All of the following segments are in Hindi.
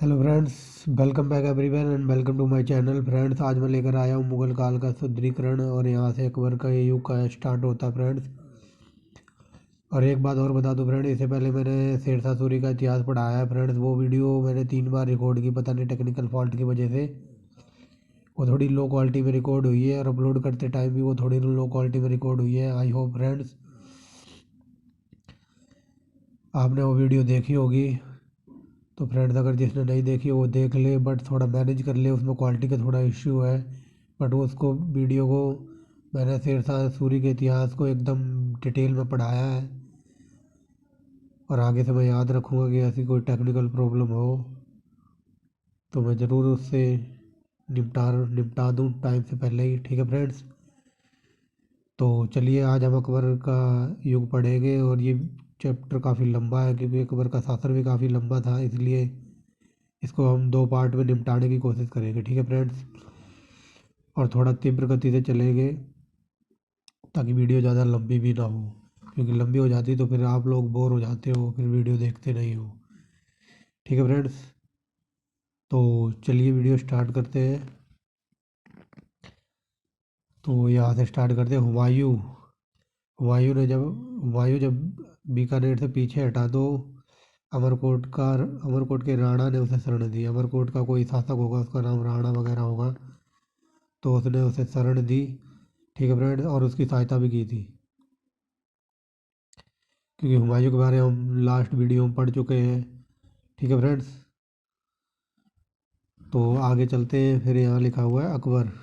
Hello friends, welcome back everyone and welcome to my channel. Friends, आज मैं लेकर आया हूँ मुगल काल का सुदृढ़ीकरण और यहाँ से अकबर का ये युग का स्टार्ट होता है फ्रेंड्स। और एक बात और बता दूँ फ्रेंड, इससे पहले मैंने शेरशाह सूरी का इतिहास पढ़ाया है फ्रेंड्स। वो वीडियो मैंने 3 बार रिकॉर्ड की, पता नहीं टेक्निकल फॉल्ट की वजह से वो थोड़ी लो क्वालिटी में रिकॉर्ड हुई है और अपलोड करते टाइम भी वो थोड़ी लो क्वालिटी में रिकॉर्ड हुई है। आई होप फ्रेंड्स आपने वो वीडियो देखी होगी। तो फ्रेंड्स, अगर जिसने नहीं देखी वो देख ले, बट थोड़ा मैनेज कर ले, उसमें क्वालिटी का थोड़ा इश्यू है। बट वो उसको वीडियो को मैंने शेरशाह सूरी के इतिहास को एकदम डिटेल में पढ़ाया है और आगे से मैं याद रखूँगा कि ऐसी कोई टेक्निकल प्रॉब्लम हो तो मैं ज़रूर उससे निपटा दूँ टाइम से पहले ही। ठीक है फ्रेंड्स, तो चलिए आज हम अकबर का युग पढ़ेंगे और ये चैप्टर काफ़ी लंबा है क्योंकि अकबर का शासन भी काफ़ी लंबा था, इसलिए इसको हम 2 पार्ट में निपटाने की कोशिश करेंगे। ठीक है फ्रेंड्स, और थोड़ा तीव्र गति से चलेंगे ताकि वीडियो ज़्यादा लंबी भी ना हो, क्योंकि लंबी हो जाती तो फिर आप लोग बोर हो जाते हो, फिर वीडियो देखते नहीं हो। ठीक है फ्रेंड्स, तो चलिए वीडियो स्टार्ट करते हैं। तो यहाँ से स्टार्ट करते हैं। हुमायूं जब बीकानेर से पीछे हटा तो अमरकोट के राणा ने उसे शरण दी। अमरकोट का कोई शासक होगा, उसका नाम राणा वगैरह होगा, तो उसने उसे शरण दी। ठीक है फ्रेंड्स, और उसकी सहायता भी की थी, क्योंकि हुमायूं के बारे में हम लास्ट वीडियो में पढ़ चुके हैं। ठीक है फ्रेंड्स, तो आगे चलते हैं। फिर यहाँ लिखा हुआ है अकबर।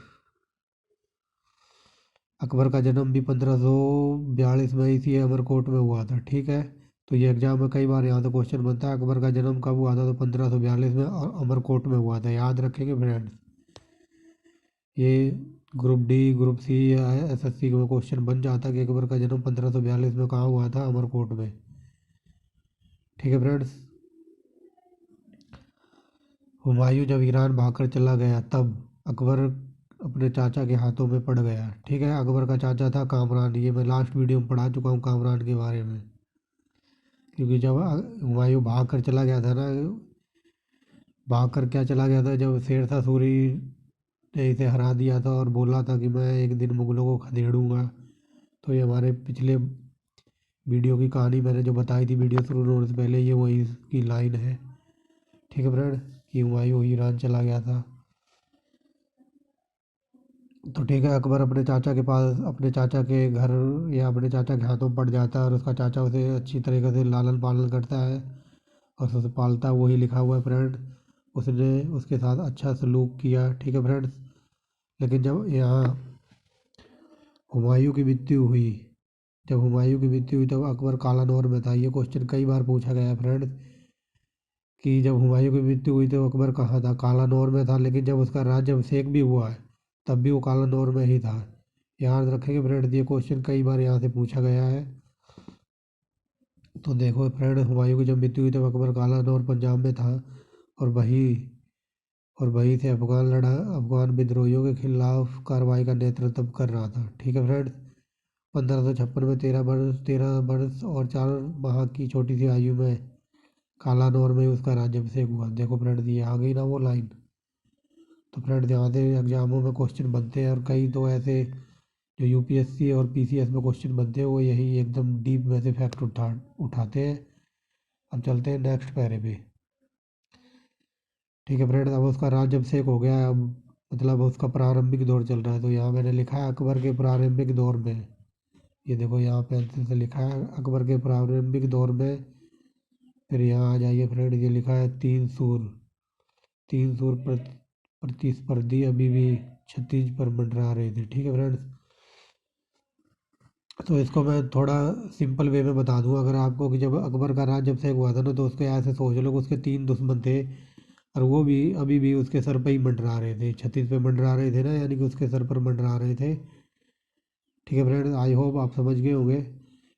अकबर का जन्म भी 1542 में इसी अमरकोट में हुआ था। ठीक है, तो ये एग्जाम में कई बार यहाँ से क्वेश्चन बनता है, अकबर का जन्म कब हुआ था, तो 1542 में और अमरकोट में हुआ था। याद रखेंगे फ्रेंड्स, ये ग्रुप डी ग्रुप सी या एसएससी में क्वेश्चन बन जाता कि अकबर का जन्म 1542 में कहाँ हुआ था, अमरकोट में। ठीक है फ्रेंड्स, हुमायूं जब ईरान भागकर चला गया तब अकबर अपने चाचा के हाथों में पड़ गया। ठीक है, अकबर का चाचा था कामरान, ये मैं लास्ट वीडियो में पढ़ा चुका हूँ कामरान के बारे में। क्योंकि जब हुमायूं भाग कर चला गया था ना, भाग कर क्या चला गया था, जब शेरशाह सूरी ने इसे हरा दिया था और बोला था कि मैं एक दिन मुगलों को खदेड़ूंगा। तो ये हमारे पिछले वीडियो की कहानी मैंने जो बताई थी वीडियो शुरू होने से पहले, ये वही की लाइन है। ठीक है फ्रेंड, कि हुमायूं ईरान चला गया था। तो ठीक है, अकबर अपने चाचा के पास, अपने चाचा के घर या अपने चाचा के हाथों पड़ जाता है और उसका चाचा उसे अच्छी तरीके से लालन पालन करता है और उसे पालता है। वही लिखा हुआ है फ्रेंड, उसने उसके साथ अच्छा सलूक किया। ठीक है फ्रेंड्स, लेकिन जब यहाँ हुमायूं की मृत्यु हुई जब हुमायूं की मृत्यु हुई तब अकबर कालानौर में था। ये क्वेश्चन कई बार पूछा गया है फ्रेंड्स, कि जब हुमायूं की मृत्यु हुई तो अकबर कहाँ था, कालानौर में था, लेकिन जब उसका राज्याभिषेक भी हुआ है तब भी वो कालानौर में ही था। याद रखेंगे फ्रेंड्स, ये क्वेश्चन कई बार यहाँ से पूछा गया है। तो देखो फ्रेंड, हुमायूं की जब मृत्यु हुई तब अकबर कालानौर पंजाब में था और वहीं से अफगान विद्रोहियों के खिलाफ कार्रवाई का नेतृत्व कर रहा था। ठीक है फ्रेंड्स, 1556 में 13 वर्ष और 4 माह की छोटी सी आयु में कालानौर में उसका राज्याभिषेक हुआ। देखो फ्रेंड्स, ये आ गई ना वो लाइन। तो फ्रेंड्स, यहाँ से एग्जामों में क्वेश्चन बनते हैं और कई तो ऐसे जो यूपीएससी और पीसीएस में क्वेश्चन बनते हैं वो यही एकदम डीप में से फैक्ट उठाते हैं। अब चलते हैं नेक्स्ट पैरे पे। ठीक है फ्रेंड्स, अब उसका राज्याभिषेक हो गया है, अब मतलब उसका प्रारंभिक दौर चल रहा है। तो यहाँ मैंने लिखा है अकबर के प्रारंभिक दौर में। ये देखो यहाँ पेंसिल से लिखा है अकबर के प्रारंभिक दौर में। फिर यहाँ आ जाइए फ्रेंड, ये लिखा है तीन सूर प्रतिस्पर्धी अभी भी क्षितिज पर मंडरा रहे थे। ठीक है फ्रेंड्स, तो इसको मैं थोड़ा सिंपल वे में बता दूं अगर आपको, कि जब अकबर का राज जब से हुआ था ना, तो उसके ऐसे सोच लो कि उसके 3 दुश्मन थे और वो भी अभी भी उसके सर पे ही मंडरा रहे थे, छत्तीस पे मंडरा रहे थे ना, यानी कि उसके सर पर मंडरा रहे थे। ठीक है फ्रेंड्स, आई होप आप समझ गए होंगे।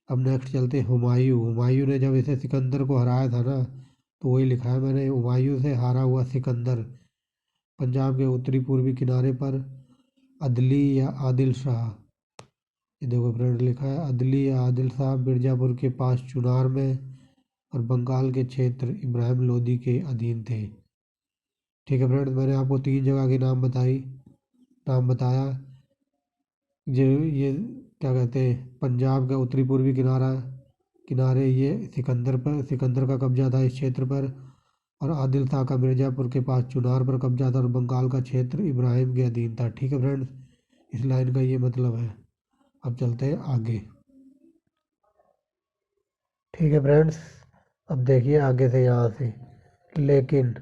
अब नेक्स्ट चलते हैं हुमायूं ने जब इसे सिकंदर को हराया था ना, तो वही लिखा है मैंने, हुमायूं से हारा हुआ सिकंदर पंजाब के उत्तरी पूर्वी किनारे पर अदली या आदिल शाह, ये देखो फ्रेंड लिखा है अदली या आदिल शाह मिर्ज़ापुर के पास चुनार में और बंगाल के क्षेत्र इब्राहिम लोदी के अधीन थे। ठीक है फ्रेंड्स, मैंने आपको 3 जगह के नाम बताया। ये क्या कहते हैं, पंजाब का उत्तरी पूर्वी किनारे ये सिकंदर का कब्जा था इस क्षेत्र पर। और आदिल शाह का मिर्ज़ापुर के पास चुनार पर कब्जा था, और बंगाल का क्षेत्र इब्राहिम के अधीन था। ठीक है फ्रेंड्स, इस लाइन का ये मतलब है। अब चलते हैं आगे। ठीक है फ्रेंड्स, अब देखिए आगे से यहाँ से। लेकिन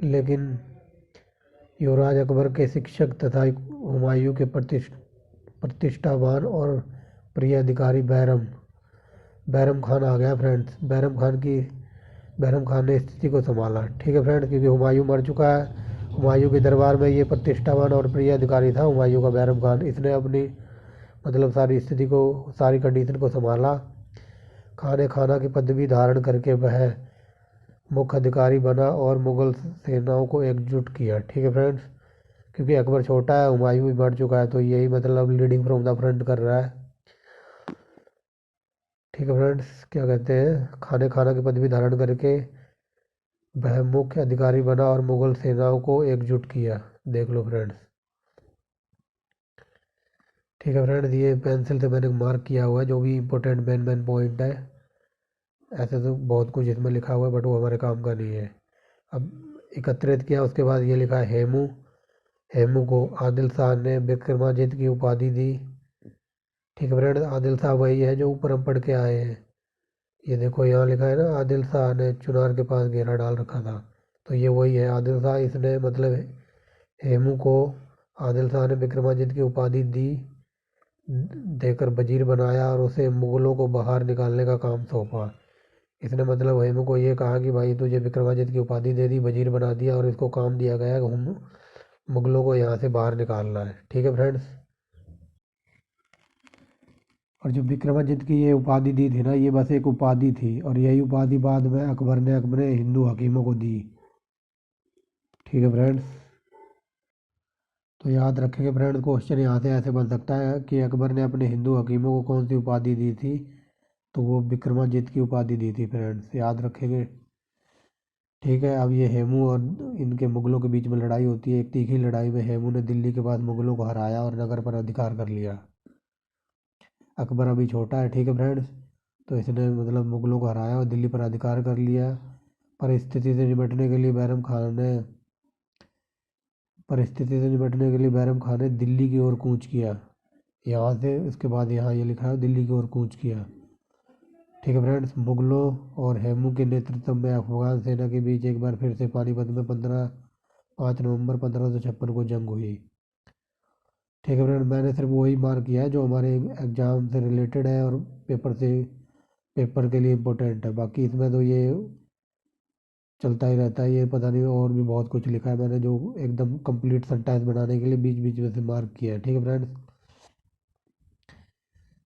लेकिन युवराज अकबर के शिक्षक तथा हुमायूं के प्रतिष्ठावान और प्रिय अधिकारी बैरम खान आ गया फ्रेंड्स। बैरम खान ने स्थिति को संभाला। ठीक है फ्रेंड्स, क्योंकि हुमायूं मर चुका है। हुमायूं के दरबार में ये प्रतिष्ठावान और प्रिय अधिकारी था हुमायूं का बैरम खान। इसने अपनी मतलब सारी स्थिति को, सारी कंडीशन को संभाला। खाना की पदवी धारण करके वह मुख्य अधिकारी बना और मुगल सेनाओं को एकजुट किया। ठीक है फ्रेंड्स, क्योंकि अकबर छोटा है, हुमायूं भी मर चुका है, तो यही मतलब लीडिंग फ्रॉम द फ्रंट कर रहा है। ठीक है फ्रेंड्स, क्या कहते हैं, खाना की पदवी धारण करके वह मुख्य अधिकारी बना और मुगल सेनाओं को एकजुट किया। देख लो फ्रेंड्स। ठीक है फ्रेंड्स, ये पेंसिल से मैंने मार्क किया हुआ है जो भी इंपॉर्टेंट मेन पॉइंट है। ऐसे तो बहुत कुछ इसमें लिखा हुआ है, बट वो हमारे काम का नहीं है। अब एकत्रित किया, उसके बाद ये लिखा है हेमू। हेमू को आदिल शाह ने विक्रमादित्य की उपाधि दी। ठीक है फ्रेंड्स, आदिल शाह वही है जो ऊपर हम पढ़ के आए हैं। ये देखो यहाँ लिखा है ना, आदिल शाह ने चुनार के पास घेरा डाल रखा था, तो ये वही है आदिल शाह। इसने मतलब हेमू को आदिल शाह ने विक्रमादित्य की उपाधि देकर वजीर बनाया और उसे मुगलों को बाहर निकालने का काम सौंपा। इसने मतलब हेमू को ये कहा कि भाई तुझे विक्रमादित्य की उपाधि दे दी, वजीर बना दिया, और इसको काम दिया गया कि हम मुगलों को यहाँ से बाहर निकालना है। ठीक है फ्रेंड्स, और जो विक्रमादित्य की ये उपाधि दी थी ना, ये बस एक उपाधि थी, और यही उपाधि बाद में अकबर ने अपने हिंदू हकीमों को दी। ठीक है फ्रेंड्स, तो याद रखेंगे फ्रेंड्स, क्वेश्चन यहाँ से ऐसे बन सकता है कि अकबर ने अपने हिंदू हकीमों को कौन सी उपाधि दी थी, तो वो विक्रमादित्य की उपाधि दी थी फ्रेंड्स, याद रखेंगे। ठीक है, अब ये हेमू और इनके मुगलों के बीच में लड़ाई होती है। एक तीखी लड़ाई में हेमू ने दिल्ली के पास मुगलों को हराया और नगर पर अधिकार कर लिया। अकबर अभी छोटा है। ठीक है फ्रेंड्स, तो इसने मतलब मुगलों को हराया और दिल्ली पर अधिकार कर लिया। परिस्थिति से निपटने के लिए बैरम खान ने दिल्ली की ओर कूच किया। यहाँ से उसके बाद यहाँ ये लिखा है दिल्ली की ओर कूच किया। ठीक है फ्रेंड्स, मुगलों और हेमू के नेतृत्व में अफगान सेना के बीच एक बार फिर से पानीपत में 5 नवंबर 1556 को जंग हुई। ठीक है फ्रेंड, मैंने सिर्फ वही मार्क किया है जो हमारे एग्ज़ाम से रिलेटेड है और पेपर के लिए इम्पोर्टेंट है। बाकी इसमें तो ये चलता ही रहता है, ये पता नहीं और भी बहुत कुछ लिखा है मैंने जो एकदम कंप्लीट सेंटेंस बनाने के लिए बीच बीच में से मार्क किया है। ठीक है फ्रेंड्स,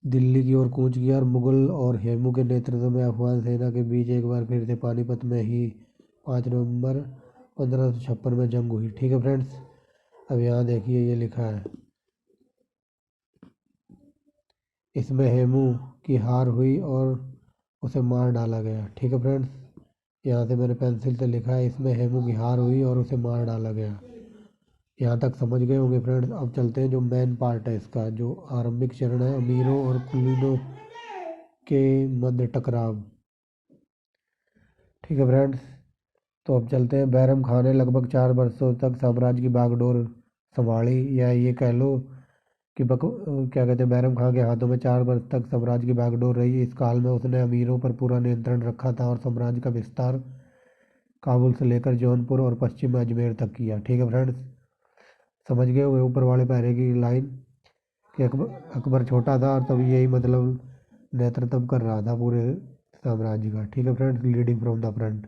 दिल्ली की ओर कूच किया और मुगल और हेमू के नेतृत्व में अफगान सेना के बीच एक बार फिर से पानीपत में ही 5 नवंबर 1556 में जंग हुई। ठीक है फ्रेंड्स, अब यहाँ देखिए ये लिखा है, इसमें हेमू की हार हुई और उसे मार डाला गया। ठीक है फ्रेंड्स, यहाँ से मैंने पेंसिल से लिखा है, इसमें हेमू की हार हुई और उसे मार डाला गया। यहाँ तक समझ गए होंगे फ्रेंड्स। अब चलते हैं जो मेन पार्ट है इसका, जो आरंभिक चरण है, अमीरों और कुलीनों के मध्य टकराव। ठीक है फ्रेंड्स, तो अब चलते हैं। बैरम खान ने लगभग 4 वर्षों तक साम्राज्य की बागडोर संभाली, या ये कह लो कि क्या कहते हैं, बैरम खान के हाथों में 4 वर्ष तक साम्राज्य की बागडोर रही। इस काल में उसने अमीरों पर पूरा नियंत्रण रखा था और साम्राज्य का विस्तार काबुल से लेकर जौनपुर और पश्चिम में अजमेर तक किया। ठीक है फ्रेंड्स, समझ गए हुए ऊपर वाले पैरे की लाइन कि अकबर छोटा था और तभी यही मतलब नेतृत्व कर रहा था पूरे साम्राज्य का। ठीक है friends, leading from the front.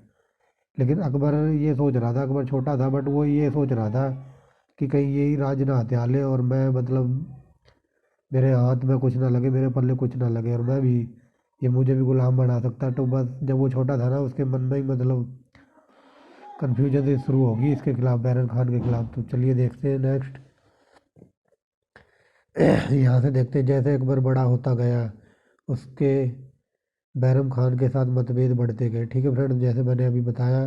लेकिन अकबर ये सोच रहा था, अकबर छोटा था बट वो ये सोच रहा था कि कहीं यही राज ना हथिया ले और मैं मतलब मेरे हाथ में कुछ ना लगे, मेरे पल्ले कुछ ना लगे, और मैं भी ये मुझे भी गुलाम बना सकता। तो बस जब वो छोटा था ना, उसके मन में ही मतलब कन्फ्यूजन से शुरू होगी इसके खिलाफ, बैरम खान के खिलाफ। तो चलिए देखते हैं नेक्स्ट। यहाँ से देखते हैं जैसे अकबर बड़ा होता गया उसके बैरम खान के साथ मतभेद बढ़ते गए। ठीक है फ्रेंड्स, जैसे मैंने अभी बताया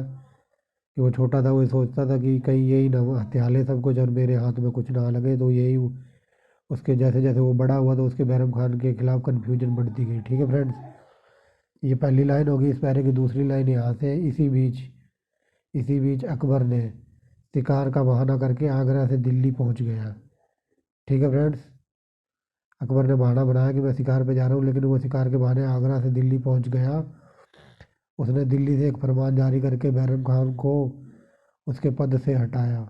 कि वो छोटा था, वो सोचता था कि कहीं यही ना हत्या ले सब कुछ और मेरे हाथ में कुछ ना लगे। तो यही उसके जैसे जैसे वो बड़ा हुआ तो उसके बैरम खान के खिलाफ कन्फ्यूजन बढ़ती गई। ठीक है फ्रेंड्स, ये पहली लाइन होगी इस पैरे की। दूसरी लाइन यहाँ से, इसी बीच अकबर ने शिकार का बहाना करके आगरा से दिल्ली पहुँच गया। ठीक है फ्रेंड्स, अकबर ने बहाना बनाया कि मैं शिकार पे जा रहा हूँ, लेकिन वो शिकार के बहाने आगरा से दिल्ली पहुँच गया। उसने दिल्ली से एक फरमान जारी करके बैरम खान को उसके पद से हटाया।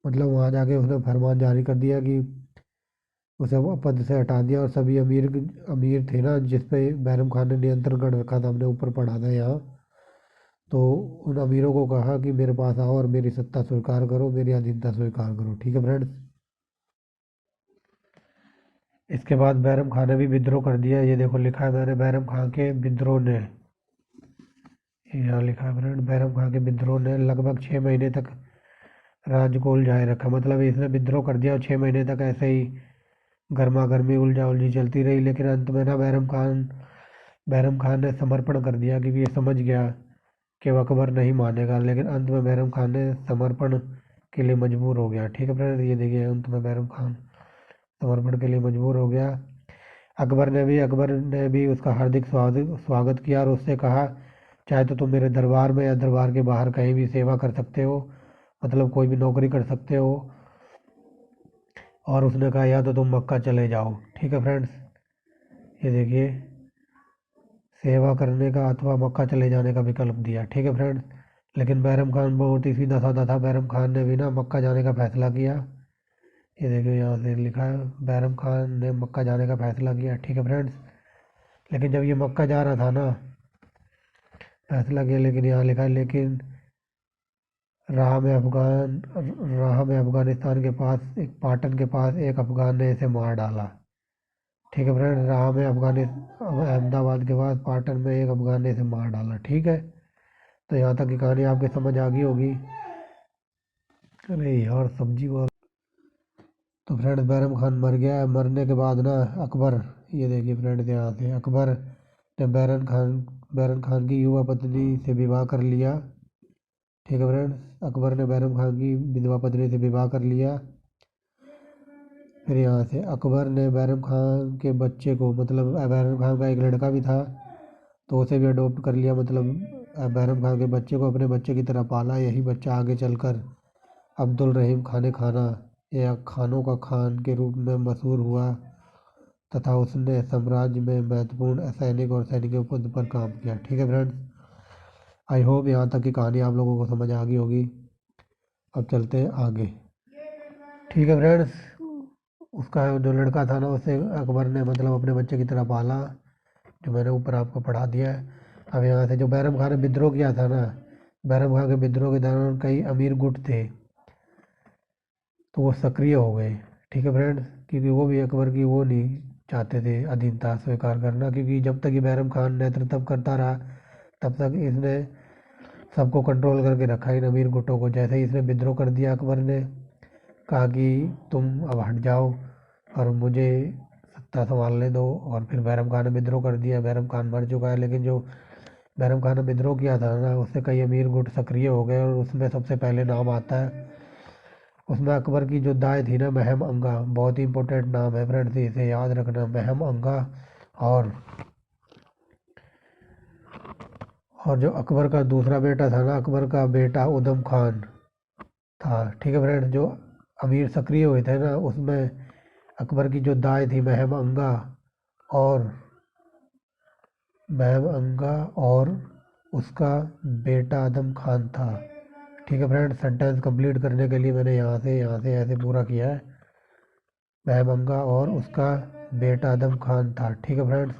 मतलब वहाँ जाके उसने फरमान जारी कर दिया कि उसे वो पद से हटा दिया। और सभी अमीर अमीर थे ना जिस पे बैरम खान ने नियंत्रण कर रखा था, हमने ऊपर पढ़ा था यहाँ, तो उन अमीरों को कहा कि मेरे पास आओ और मेरी सत्ता स्वीकार करो, मेरी अधीनता स्वीकार करो। ठीक है फ्रेंड्स, इसके बाद बैरम खान ने भी विद्रोह कर दिया। ये देखो लिखा है मैंने, बैरम खान के विद्रोह ने, यहाँ लिखा है फ्रेंड, बैरम खान के विद्रोह ने लगभग 6 महीने तक राज्य को उलझाए रखा। मतलब इसने विद्रोह कर दिया और 6 महीने तक ऐसे ही गर्मा गर्मी उलझा उलझी चलती रही। लेकिन अंत में ना बैरम खान ने समर्पण कर दिया, क्योंकि ये समझ गया कि वो अकबर नहीं मानेगा। लेकिन अंत में बैरम खान ने समर्पण के लिए मजबूर हो गया। ठीक है फ्रेंड, ये देखिए अंत में बैरम खान समर्पण के लिए मजबूर हो गया। अकबर ने भी उसका हार्दिक स्वागत स्वागत किया और उससे कहा, चाहे तो तुम मेरे दरबार में या दरबार के बाहर कहीं भी सेवा कर सकते हो, मतलब कोई भी नौकरी कर सकते हो। और उसने कहा या तो तुम मक्का चले जाओ। ठीक है फ्रेंड्स, ये देखिए, सेवा करने का अथवा मक्का चले जाने का विकल्प दिया। ठीक है फ्रेंड्स, लेकिन बैरम खान बहुत ही सीधा साधा था। बैरम खान ने भी ना मक्का जाने का फैसला किया। ये देखिए यहाँ से लिखा है, बैरम खान ने मक्का जाने का फैसला किया। ठीक है फ्रेंड्स, लेकिन जब ये मक्का जा रहा था ना, फैसला किया, लेकिन यहाँ लिखा है, लेकिन राह में अफगानिस्तान के पास एक पाटन के पास एक अफगान ने इसे मार डाला। ठीक है फ्रेंड, राह में अहमदाबाद के पास पाटन में एक अफगान ने इसे मार डाला। ठीक है, तो यहाँ तक की कहानी आपके समझ आ गई होगी। अरे यार सब्जी वाला, तो फ्रेंड्स बैरम खान मर गया। मरने के बाद ना अकबर, ये देखिए फ्रेंड्स यहाँ से, अकबर ने बैरम खान की युवा पत्नी से विवाह कर लिया। ठीक है फ्रेंड्स, अकबर ने बैरम खान की विधवा पत्नी से विवाह कर लिया। फिर यहाँ से अकबर ने बैरम खान के बच्चे को, मतलब बैरम खान का एक लड़का भी था, तो उसे भी अडॉप्ट कर लिया। मतलब बैरम खान के बच्चे को अपने बच्चे की तरह पाला। यही बच्चा आगे चलकर अब्दुल रहीम खाने खाना या खानों का खान के रूप में मशहूर हुआ, तथा उसने साम्राज्य में महत्वपूर्ण सैनिक और सैनिकों पद पर काम किया। ठीक है फ्रेंड्स, आई होप यहाँ तक की कहानी आप लोगों को समझ आ गई होगी। अब चलते हैं आगे। ठीक है फ्रेंड्स, उसका जो लड़का था ना, उसे अकबर ने मतलब अपने बच्चे की तरह पाला, जो मैंने ऊपर आपको पढ़ा दिया है। अब यहाँ से जो बैरम खान ने विद्रोह किया था ना, बैरम खान के विद्रोह के दौरान कई अमीर गुट थे, तो वो सक्रिय हो गए। ठीक है फ्रेंड्स, क्योंकि वो भी अकबर की वो नहीं चाहते थे अधीनता स्वीकार करना, क्योंकि जब तक ये बैरम खान नेतृत्व करता रहा तब तक इसने सबको कंट्रोल करके रखा इन अमीर गुटों को। जैसे ही इसने विद्रोह कर दिया, अकबर ने कहा कि तुम अब हट जाओ और मुझे सत्ता संभालने दो, और फिर बैरम खान ने विद्रोह कर दिया। बैरम खान मर चुका है, लेकिन जो बैरम खान ने विद्रोह किया था ना, उससे कई अमीर गुट सक्रिय हो गए। और उसमें सबसे पहले नाम आता है, उसमें अकबर की जो दाई थी ना, महम अंगा, बहुत ही इंपॉर्टेंट नाम है फ्रेंड्स, इसे याद रखना, महम अंगा। और और जो अकबर का दूसरा बेटा था ना, अकबर का बेटा उदम खान था। ठीक है फ्रेंड्स, जो अमीर सक्रिय हुए थे ना, उसमें अकबर की जो दाई थी और महम अंगा और उसका बेटा आदम खान था। ठीक है फ्रेंड्स, सेंटेंस कंप्लीट करने के लिए मैंने यहाँ से ऐसे पूरा किया है, महम अंगा और उसका बेटा आदम खान था। ठीक है फ्रेंड्स,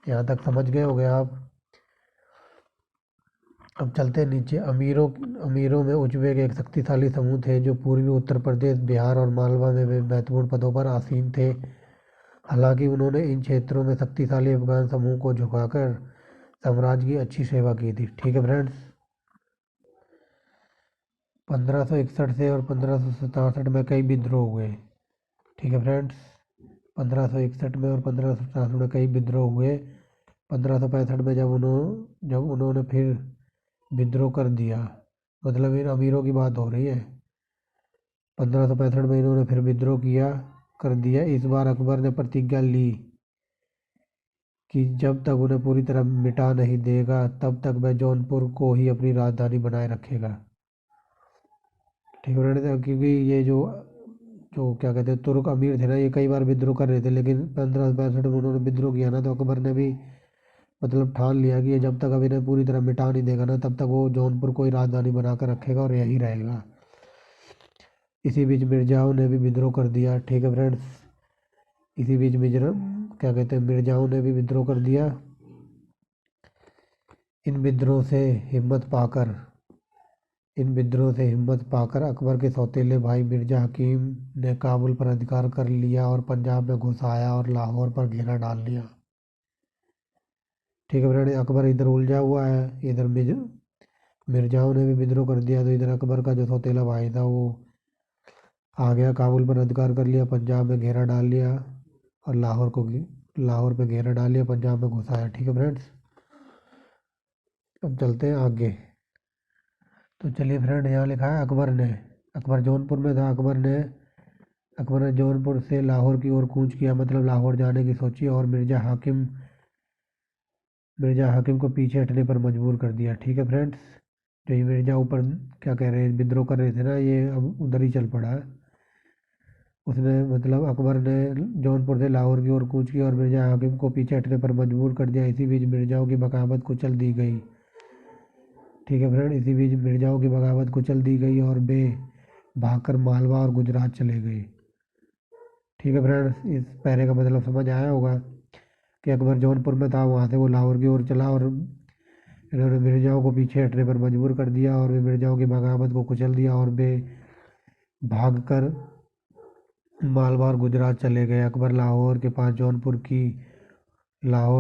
यहाँ तक समझ गए होंगे आप। अब चलते हैं नीचे। अमीरों में उजबेक एक शक्तिशाली समूह थे, जो पूर्वी उत्तर प्रदेश, बिहार और मालवा में वे महत्वपूर्ण पदों पर आसीन थे। हालांकि उन्होंने इन क्षेत्रों में शक्तिशाली अफगान समूह को झुकाकर साम्राज्य की अच्छी सेवा की थी। ठीक है फ्रेंड्स, 1561 से और 1567 में कई विद्रोह हुए। ठीक है फ्रेंड्स, 1561 में और 1567 में कई विद्रोह हुए। 1565 में जब उन्होंने फिर विद्रोह कर दिया, मतलब इन अमीरों की बात हो रही है। 1565 में इन्होंने फिर विद्रोह किया कर दिया। इस बार अकबर ने प्रतिज्ञा ली कि जब तक उन्हें पूरी तरह मिटा नहीं देगा तब तक वह जौनपुर को ही अपनी राजधानी बनाए रखेगा। ठीक है फ्रेंड्स, क्योंकि ये जो जो क्या कहते हैं तुर्क अमीर थे ना, ये कई बार विद्रोह कर रहे थे, लेकिन 1565 में उन्होंने विद्रोह किया ना, तो अकबर ने भी मतलब ठान लिया कि ये जब तक अब इन्हें पूरी तरह मिटा नहीं देगा ना, तब तक वो जौनपुर को ही राजधानी बनाकर रखेगा और यहीं रहेगा। इसी बीच मिर्जाओं ने भी विद्रोह कर दिया। ठीक है फ्रेंड्स, इसी बीच मिर्जा क्या कहते हैं मिर्जाओं ने भी विद्रोह कर दिया। इन विद्रोह से हिम्मत पाकर इन विद्रोह से हिम्मत पाकर अकबर के सौतेले भाई मिर्जा हकीम ने काबुल पर अधिकार कर लिया और पंजाब में घुस आया और लाहौर पर घेरा डाल लिया। ठीक है फ्रेंड, अकबर इधर उलझा हुआ है, इधर मिर्जाओं ने भी विद्रोह कर दिया, तो इधर अकबर का जो सौतेला भाई था वो आ गया, काबुल पर अधिकार कर लिया, पंजाब में घेरा डाल लिया और लाहौर पे घेरा डाल लिया, पंजाब में घुस आया। ठीक है फ्रेंड्स, अब चलते हैं आगे। तो चलिए फ्रेंड, यहाँ लिखा है अकबर जौनपुर में था। अकबर ने जौनपुर से लाहौर की ओर कूच किया, मतलब लाहौर जाने की सोची, और मिर्जा हाकिम को पीछे हटने पर मजबूर कर दिया। ठीक है फ्रेंड्स, जो ये मिर्जा ऊपर क्या कह रहे हैं विद्रोह कर रहे थे ना, ये अब उधर ही चल पड़ा है। उसने मतलब अकबर ने जौनपुर से लाहौर की ओर कूच की और मिर्जा हाकिम को पीछे हटने पर मजबूर कर दिया। इसी बीच मिर्जाओं की बगावत कुचल दी गई। ठीक है फ्रेंड, इसी बीच मिर्जाओं की बगावत कुचल दी गई और वे भागकर मालवा और गुजरात चले गए। ठीक है फ्रेंड्स, इस पैरे का मतलब समझ आया होगा कि अकबर जौनपुर में था, वहाँ से वो लाहौर की ओर चला और इन्होंने मिर्जाओं को पीछे हटने पर मजबूर कर दिया और वे मिर्जाओं की बगावत को कुचल दिया और वे भागकर मालवा और गुजरात चले गए। अकबर लाहौर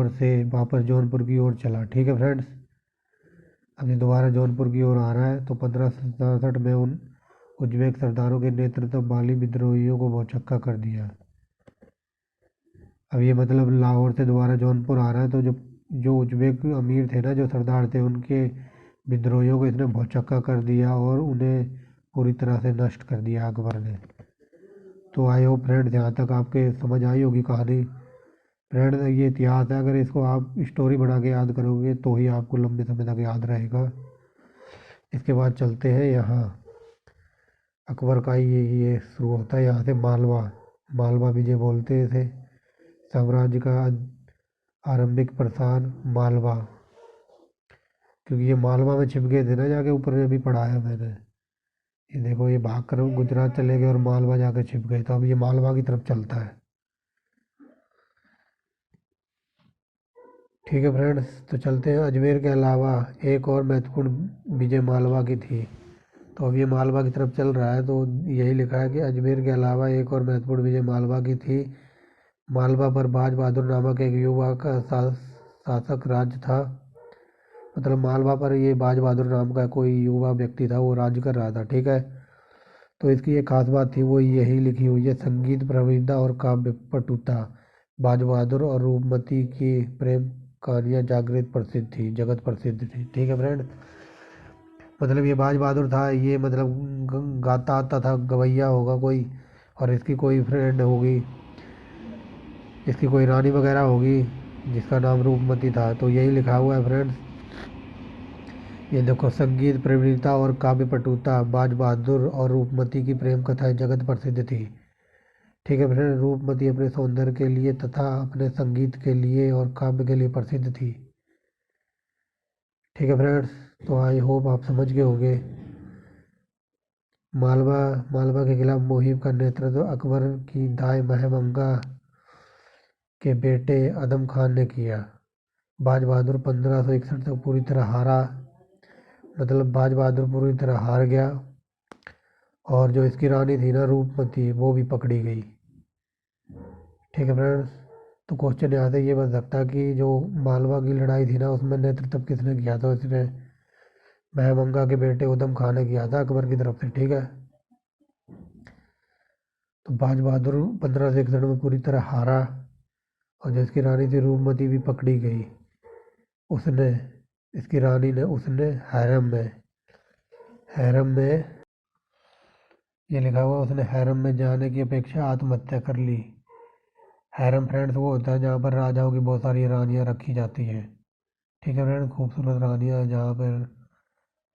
से वापस जौनपुर की ओर चला। ठीक है फ्रेंड्स, अब ये दोबारा जौनपुर की ओर आ रहा है। तो 1567 में उन उज्बेक सरदारों के नेतृत्व वाली विद्रोहियों को भौचक्का कर दिया। अब ये मतलब लाहौर से दोबारा जौनपुर आ रहा है, तो जो जो उज्बेक अमीर थे ना, जो सरदार थे, उनके विद्रोहियों को इसने भौचक्का कर दिया और उन्हें पूरी तरह से नष्ट कर दिया अकबर ने। तो आई होप फ्रेंड्स, यहाँ तक आपके समझ आई होगी कहानी। फ्रेंड्स, ये इतिहास है, अगर इसको आप स्टोरी बना के याद करोगे तो ही आपको लंबे समय तक याद रहेगा। इसके बाद चलते हैं यहाँ अकबर का ये शुरू होता है यहाँ से मालवा। मालवा विजय बोलते थे साम्राज्य का आरंभिक प्रसार मालवा, क्योंकि ये मालवा में छिप गए थे ना, जाके ऊपर में भी पढ़ा है मैंने। ये देखो, ये भाग कर गुजरात चले गए और मालवा जाकर छिप गए, तो अब ये मालवा की तरफ चलता है। ठीक है फ्रेंड्स, तो चलते हैं। अजमेर के अलावा एक और महत्वपूर्ण विजय मालवा की थी। तो अब ये मालवा की तरफ चल रहा है, तो यही लिखा है कि अजमेर के अलावा एक और महत्वपूर्ण विजय मालवा की थी। मालवा पर बाज बहादुर नामक एक युवा का शासक राज्य था। मतलब मालवा पर ये बाज बहादुर नाम का कोई युवा व्यक्ति था, वो राज्य कर रहा था। ठीक है, तो इसकी एक खास बात थी, वो यही लिखी हुई है, संगीत प्रवीणता और काव्य पटुता। बाज बहादुर और रूपमती की प्रेम कहानियाँ जगत प्रसिद्ध थी। ठीक है फ्रेंड, मतलब ये बाज बहादुर था, ये मतलब गाता आता था, गवैया होगा कोई, और इसकी कोई फ्रेंड होगी, इसकी कोई रानी वगैरह होगी जिसका नाम रूपमती था। तो यही लिखा हुआ है फ्रेंड्स, ये देखो, संगीत प्रवीणता और काव्य पटुता, बाज बहादुर और रूपमती की प्रेम कथाएं जगत प्रसिद्ध थी। ठीक है फ्रेंड, रूपमती अपने सौंदर्य के लिए तथा अपने संगीत के लिए और काव्य के लिए प्रसिद्ध थी। ठीक है फ्रेंड्स, तो आई होप आप समझ गए होंगे। मालवा मालवा के खिलाफ मुहिम का नेतृत्व अकबर की दाई महमंगा के बेटे अदम खान ने किया। बाज बहादुर 1561 तक पूरी तरह हारा, मतलब बाज बहादुर पूरी तरह हार गया, और जो इसकी रानी थी ना रूपमती, वो भी पकड़ी गई। ठीक है फ्रेंड्स, तो क्वेश्चन यहाँ से ये बन सकता है कि जो मालवा की लड़ाई थी ना, उसमें नेतृत्व किसने किया था? उसने महमंगा के बेटे उदम खान ने किया था अकबर की तरफ से। ठीक है, तो बाज बहादुर 1561 में पूरी तरह हारा, और जो इसकी रानी थी रूपमती भी पकड़ी गई। उसने इसकी रानी ने उसने हैरम में हैरम में ये लिखा हुआ उसने हैरम में जाने की अपेक्षा आत्महत्या कर ली। हैरम फ्रेंड्स वो होता है जहाँ पर राजाओं की बहुत सारी रानियाँ रखी जाती हैं। ठीक है फ्रेंड्स, खूबसूरत रानियाँ जहाँ पर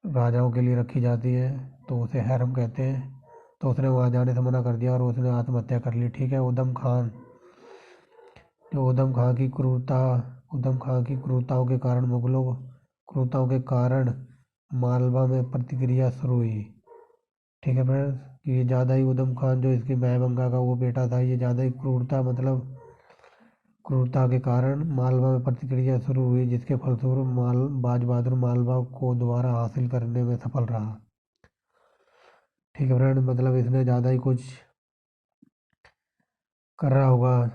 राजाओं के लिए रखी जाती हैं तो उसे हैरम कहते हैं। तो उसने वहाँ जाने से मना कर दिया और उसने आत्महत्या कर ली। ठीक है, उधम खान, जो उधम खां की क्रूरताओं के कारण क्रूरताओं के कारण मालवा में प्रतिक्रिया शुरू हुई। ठीक है फ्रेंड्स, कि ये ज़्यादा ही उधम खान जो इसकी मैबंगा का वो बेटा था, ये ज़्यादा ही क्रूरता के कारण मालवा में प्रतिक्रिया शुरू हुई, जिसके फलस्वरूप बाज बहादुर मालवा को दोबारा हासिल करने में सफल रहा। ठीक है फ्रेंड, मतलब इसने ज़्यादा ही कुछ कर रहा होगा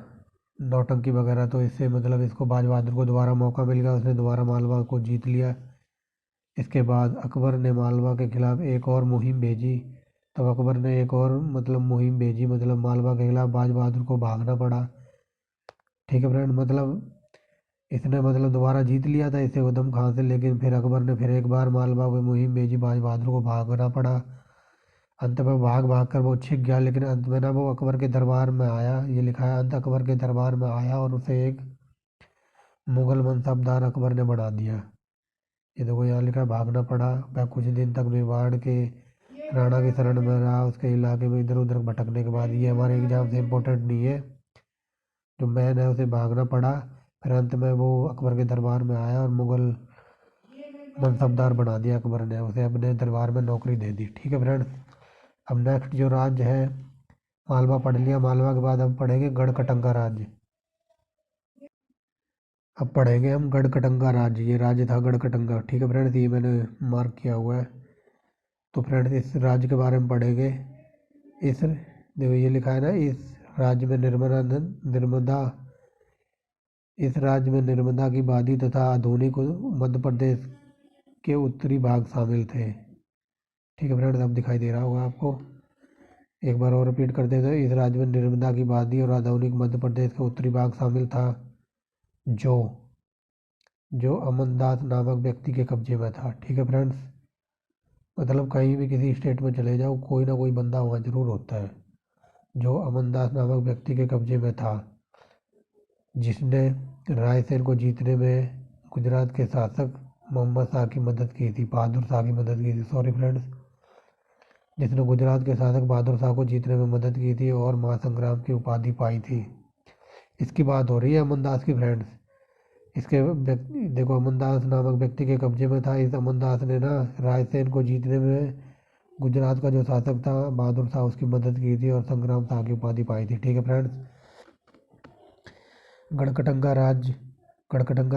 नौटंकी वगैरह, तो इससे मतलब इसको बाज बहादुर को दोबारा मौका मिल गया, उसने दोबारा मालवा को जीत लिया। इसके बाद अकबर ने मालवा के खिलाफ एक और मुहिम भेजी। तब अकबर ने एक और मुहिम भेजी, मालवा के खिलाफ बाज बहादुर को भागना पड़ा। ठीक है फ्रेंड, इसने दोबारा जीत लिया था इसे उधम खां से, लेकिन फिर अकबर ने फिर एक बार मालवा में मुहिम भेजी, बाज बहादुर को भागना पड़ा। अंत में भाग भाग कर वो छिप गया, लेकिन अंत में ना वो अकबर के दरबार में आया। ये लिखा है अंत अकबर के दरबार में आया और उसे एक मुगल मनसबदार अकबर ने बना दिया। ये देखो यहाँ लिखा है भागना पड़ा। वह कुछ दिन तक मेवाड़ के राणा की शरण में रहा। उसके इलाके में इधर उधर भटकने के बाद, ये हमारे एग्जाम से इम्पोर्टेंट नहीं है, जो मैन है उसे भागना पड़ा। फिर अंत में वो अकबर के दरबार में आया और मुगल मनसबदार बना दिया अकबर ने, उसे अपने दरबार में नौकरी दे दी। ठीक है फ्रेंड्स, अब नेक्स्ट जो राज्य है, मालवा पढ़ लिया। मालवा के बाद हम पढ़ेंगे गढ़कटंका राज्य। अब पढ़ेंगे हम गढ़कटंका राज्य। ये राज्य था गढ़कटंका। ठीक है फ्रेंड्स, ये मैंने मार्क किया हुआ है। तो फ्रेंड्स इस राज्य के बारे में पढ़ेंगे। इस देखो ये लिखा है ना, राज्य में नर्मदा इस राज्य में नर्मदा की वादी तथा आधुनिक मध्य प्रदेश के उत्तरी भाग शामिल थे। ठीक है फ्रेंड्स, अब दिखाई दे रहा होगा आपको। एक बार और रिपीट कर देते हैं। इस राज्य में नर्मदा की वादी और आधुनिक मध्य प्रदेश का उत्तरी भाग शामिल था, जो जो अमनदास नामक व्यक्ति के कब्जे में था। ठीक है फ्रेंड्स, कहीं भी किसी स्टेट में चले जाओ, कोई ना कोई बंदा वहाँ जरूर होता है जो अमनदास नामक व्यक्ति के कब्जे में था, जिसने रायसेन को जीतने में गुजरात के शासक मोहम्मद शाह की मदद की थी, बहादुर शाह की मदद की थी, सॉरी फ्रेंड्स, जिसने गुजरात के शासक बहादुर शाह को जीतने में मदद की थी और महासंग्राम की उपाधि पाई थी। इसकी बात हो रही है अमनदास की फ्रेंड्स। देखो अमनदास नामक व्यक्ति के कब्जे में था। इस अमनदास ने ना रायसेन को जीतने में गुजरात का जो शासक था बहादुर शाह, उसकी मदद की थी और संग्राम शाह की उपाधि पाई थी। ठीक है फ्रेंड्स, गढ़कटंका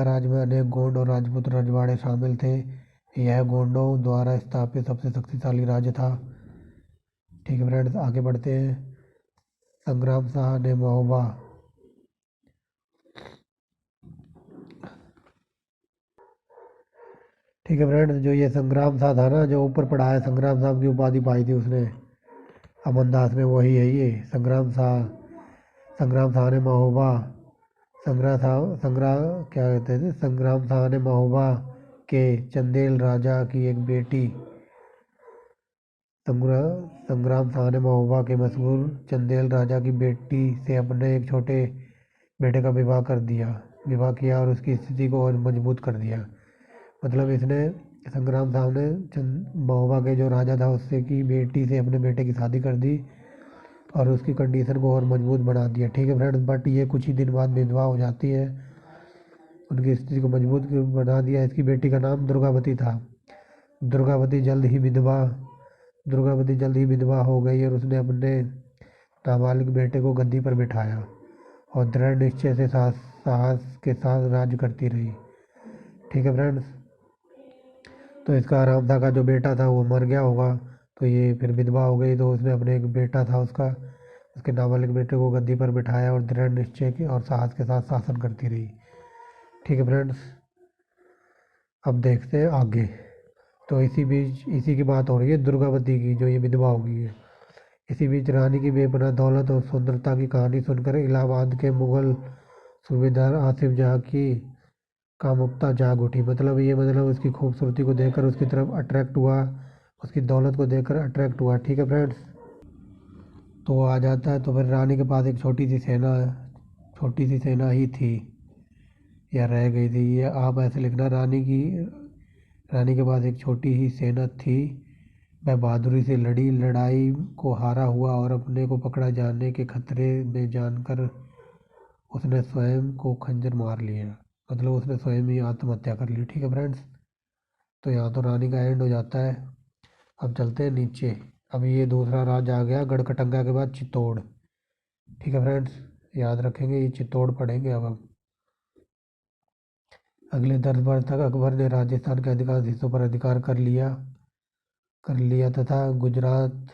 राज्य में अनेक गोंड और राजपूत रजवाड़े शामिल थे। यह गोंडों द्वारा स्थापित सबसे शक्तिशाली राज्य था। ठीक है फ्रेंड्स, आगे बढ़ते हैं। संग्राम शाह ने महोबा ठीक है फ्रेंड्स, जो ये संग्राम शाह था ना, जो ऊपर पढ़ा है, संग्राम शाह की उपाधि पाई थी उसने अमनदास ने, वही है ये संग्राम शाह ने महोबा क्या कहते थे, संग्राम शाह ने महोबा के चंदेल राजा की एक बेटी संग्राम शाह ने महोबा के मशहूर चंदेल राजा की बेटी से अपने एक छोटे बेटे का विवाह किया और उसकी स्थिति को और मजबूत कर दिया। इसने संग्राम साहब ने महोबा के जो राजा था उससे की बेटी से अपने बेटे की शादी कर दी और उसकी कंडीशन को और मजबूत बना दिया। ठीक है फ्रेंड्स, बट ये कुछ ही दिन बाद विधवा हो जाती है, उनकी स्थिति को मजबूत बना दिया। इसकी बेटी का नाम दुर्गावती था। दुर्गावती जल्द ही विधवा हो गई और उसने अपने नाबालिग बेटे को गद्दी पर बिठाया और दृढ़ निश्चय से साहस के साथ राज्य करती रही। ठीक है फ्रेंड्स, तो इसका आराम था का जो बेटा था वो मर गया होगा, तो ये फिर विधवा हो गई, तो उसने अपने एक बेटा था उसके नाबालिग बेटे को गद्दी पर बिठाया और दृढ़ निश्चय के और साहस के साथ शासन करती रही। ठीक है फ्रेंड्स, अब देखते हैं आगे। तो इसी की बात हो रही है दुर्गावती की, जो ये विधवा हो गई है। इसी बीच रानी की बेपनाह दौलत और सुंदरता की कहानी सुनकर इलाहाबाद के मुगल सूबेदार आसिफ जहाँ की कामुकता जाग उठी। उसकी खूबसूरती को देखकर उसकी तरफ अट्रैक्ट हुआ उसकी दौलत को देखकर अट्रैक्ट हुआ। ठीक है फ्रेंड्स, तो वो आ जाता है। तो फिर रानी के पास एक छोटी सी सेना ही थी या रह गई थी, ये आप ऐसे लिखना, रानी के पास एक छोटी ही सेना थी। वह बहादुरी से लड़ी, लड़ाई को हारा हुआ और अपने को पकड़ा जाने के खतरे में जानकर उसने स्वयं को खंजर मार लिया। मतलब उसने स्वयं ही आत्महत्या कर ली। ठीक है फ्रेंड्स, तो यहाँ तो रानी का एंड हो जाता है। अब चलते हैं नीचे। अब ये दूसरा राज आ गया गढ़कटंगा के बाद चित्तौड़। ठीक है फ्रेंड्स, याद रखेंगे, ये चित्तौड़ पढ़ेंगे अब हम। अगले 10 वर्ष तक अकबर ने राजस्थान के अधिकांश हिस्सों पर अधिकार कर लिया तथा गुजरात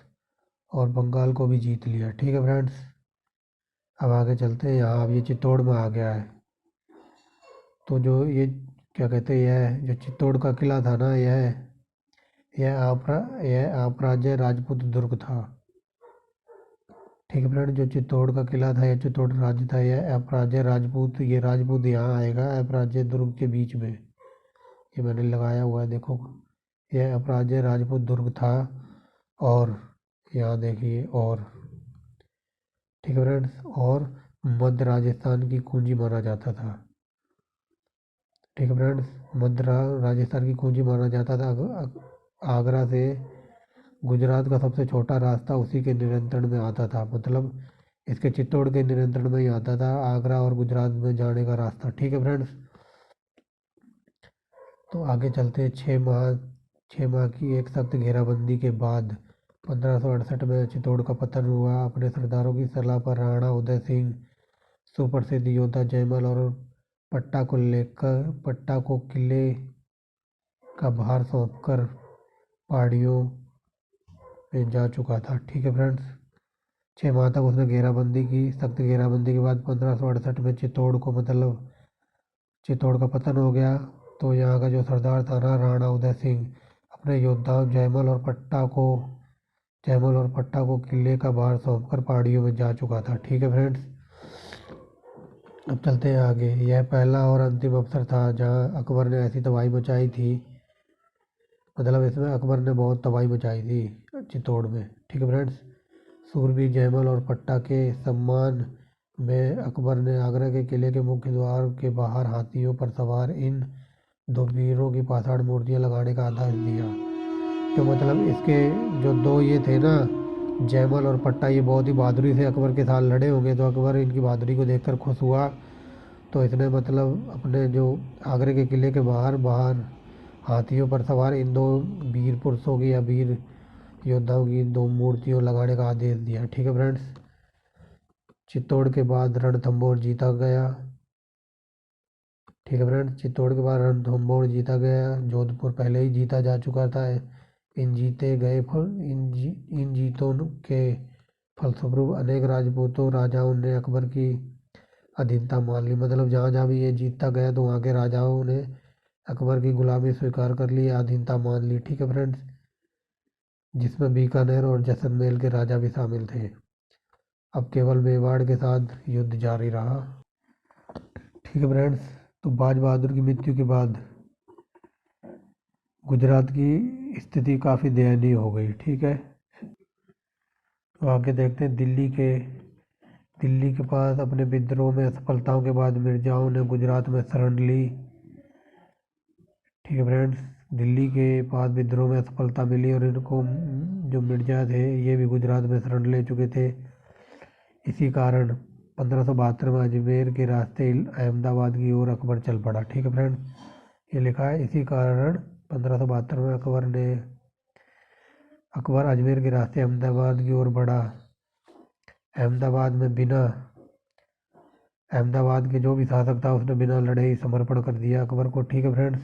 और बंगाल को भी जीत लिया। ठीक है फ्रेंड्स, अब आगे चलते हैं। यहाँ अब ये चित्तौड़ में आ गया है। तो जो ये क्या कहते हैं, यह जो चित्तौड़ का किला था ना, यह आपराज्य राजपूत दुर्ग था। ठीक है फ्रेंड, जो चित्तौड़ का किला था या चित्तौड़ राज्य था, यह अपराज्य राजपूत, ये राजपूत यहाँ आएगा अपराज्य दुर्ग के बीच में। ये मैंने लगाया हुआ है, देखो, यह अपराज्य राजपूत दुर्ग था। और यहाँ देखिए, और ठीक है फ्रेंड्स, और मध्य राजस्थान की कुंजी माना जाता था। ठीक है फ्रेंड्स, राजस्थान की कुंजी माना जाता था। आगरा से गुजरात का सबसे छोटा रास्ता उसी के नियंत्रण में आता था। मतलब इसके चित्तौड़ के नियंत्रण में ही आता था आगरा और गुजरात में जाने का रास्ता। ठीक है फ्रेंड्स, तो आगे चलते हैं। 6 माह की एक सख्त घेराबंदी के बाद 1568 में चित्तौड़ का पतन हुआ। अपने सरदारों की सलाह पर राणा उदय सिंह सुप्रसिद्ध योद्धा जयमल और पट्टा को किले का भार सौंपकर पहाड़ियों में जा चुका था। ठीक है फ्रेंड्स, 6 माह तक उसने घेराबंदी की। सख्त घेराबंदी के बाद 1568 में चित्तौड़ का पतन हो गया। तो यहाँ का जो सरदार था ना, राणा उदय सिंह, अपने योद्धाओं जयमल और पट्टा को किले का भार सौंपकर पहाड़ियों में जा चुका था। ठीक है फ्रेंड्स, अब चलते हैं आगे। यह पहला और अंतिम अवसर था जहाँ अकबर ने ऐसी तबाही मचाई थी। मतलब इसमें अकबर ने बहुत तबाही मचाई थी चित्तौड़ में। ठीक है फ्रेंड्स, सूरबीर जयमल और पट्टा के सम्मान में अकबर ने आगरा के किले के मुख्य द्वार के बाहर हाथियों पर सवार इन 2 वीरों की पाषाण मूर्तियां लगाने का आदेश दिया। तो मतलब इसके जो 2 ये थे ना, जयमल और पट्टा, ये बहुत ही बहादुरी से अकबर के साथ लड़े होंगे। तो अकबर इनकी बहादुरी को देखकर खुश हुआ। तो इसने मतलब अपने जो आगरे के किले के बाहर बाहर हाथियों पर सवार इन 2 वीर पुरुषों की या वीर योद्धाओं की 2 मूर्तियों लगाने का आदेश दिया। ठीक है फ्रेंड्स, चित्तौड़ के बाद रणथंभौर जीता गया। ठीक है फ्रेंड्स, चित्तौड़ के बाद रणथंभौर जीता गया। जोधपुर पहले ही जीता जा चुका था। इन जीतों के फलस्वरूप अनेक राजपूतों राजाओं ने अकबर की अधीनता मान ली। मतलब जहाँ जहाँ भी ये जीतता गया तो वहाँ के राजाओं ने अकबर की गुलामी स्वीकार कर ली, अधीनता मान ली। ठीक है फ्रेंड्स, जिसमें बीकानेर और जैसलमेर के राजा भी शामिल थे। अब केवल मेवाड़ के साथ युद्ध जारी रहा। ठीक है फ्रेंड्स, तो बाज बहादुर की मृत्यु के बाद गुजरात की स्थिति काफ़ी दयनीय हो गई। ठीक है, तो आगे देखते हैं। दिल्ली के पास अपने विद्रोह में असफलताओं के बाद मिर्जाओं ने गुजरात में शरण ली। ठीक है फ्रेंड्स, दिल्ली के पास विद्रोह में असफलता मिली और इनको जो मिर्जा थे ये भी गुजरात में शरण ले चुके थे। इसी कारण 1572 में अजमेर के रास्ते अहमदाबाद की ओर अकबर चल पड़ा। ठीक है फ्रेंड्स, ये लिखा है, इसी कारण 1572 में अकबर अजमेर के रास्ते अहमदाबाद की ओर बढ़ा। अहमदाबाद के जो भी शासक था उसने बिना लड़े ही समर्पण कर दिया अकबर को। ठीक है फ्रेंड्स,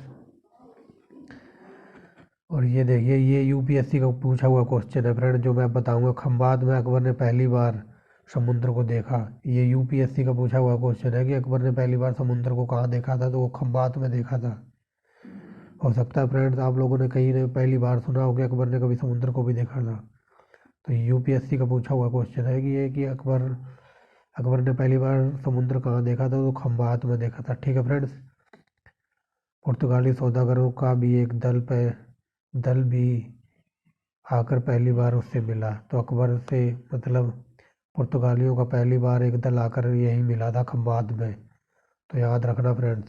और ये देखिए, ये यूपीएससी का पूछा हुआ क्वेश्चन है फ्रेंड, जो मैं बताऊंगा। खंबात में अकबर ने पहली बार समुद्र को देखा। ये यूपीएससी का पूछा हुआ क्वेश्चन है कि अकबर ने पहली बार समुद्र को कहाँ देखा था, तो वो खंबात में देखा था। हो सकता है फ्रेंड्स आप लोगों ने कहीं ने पहली बार सुना हो कि अकबर ने कभी समुद्र को भी देखा था। तो यूपीएससी का पूछा हुआ क्वेश्चन है कि अकबर ने पहली बार समुद्र कहाँ देखा था, तो खंबात में देखा था। ठीक है फ्रेंड्स, पुर्तगाली सौदागरों का भी एक दल भी आकर पहली बार उससे मिला। तो अकबर से मतलब पुर्तगालियों का पहली बार एक दल आकर यही मिला था खंबात में। तो याद रखना फ्रेंड्स।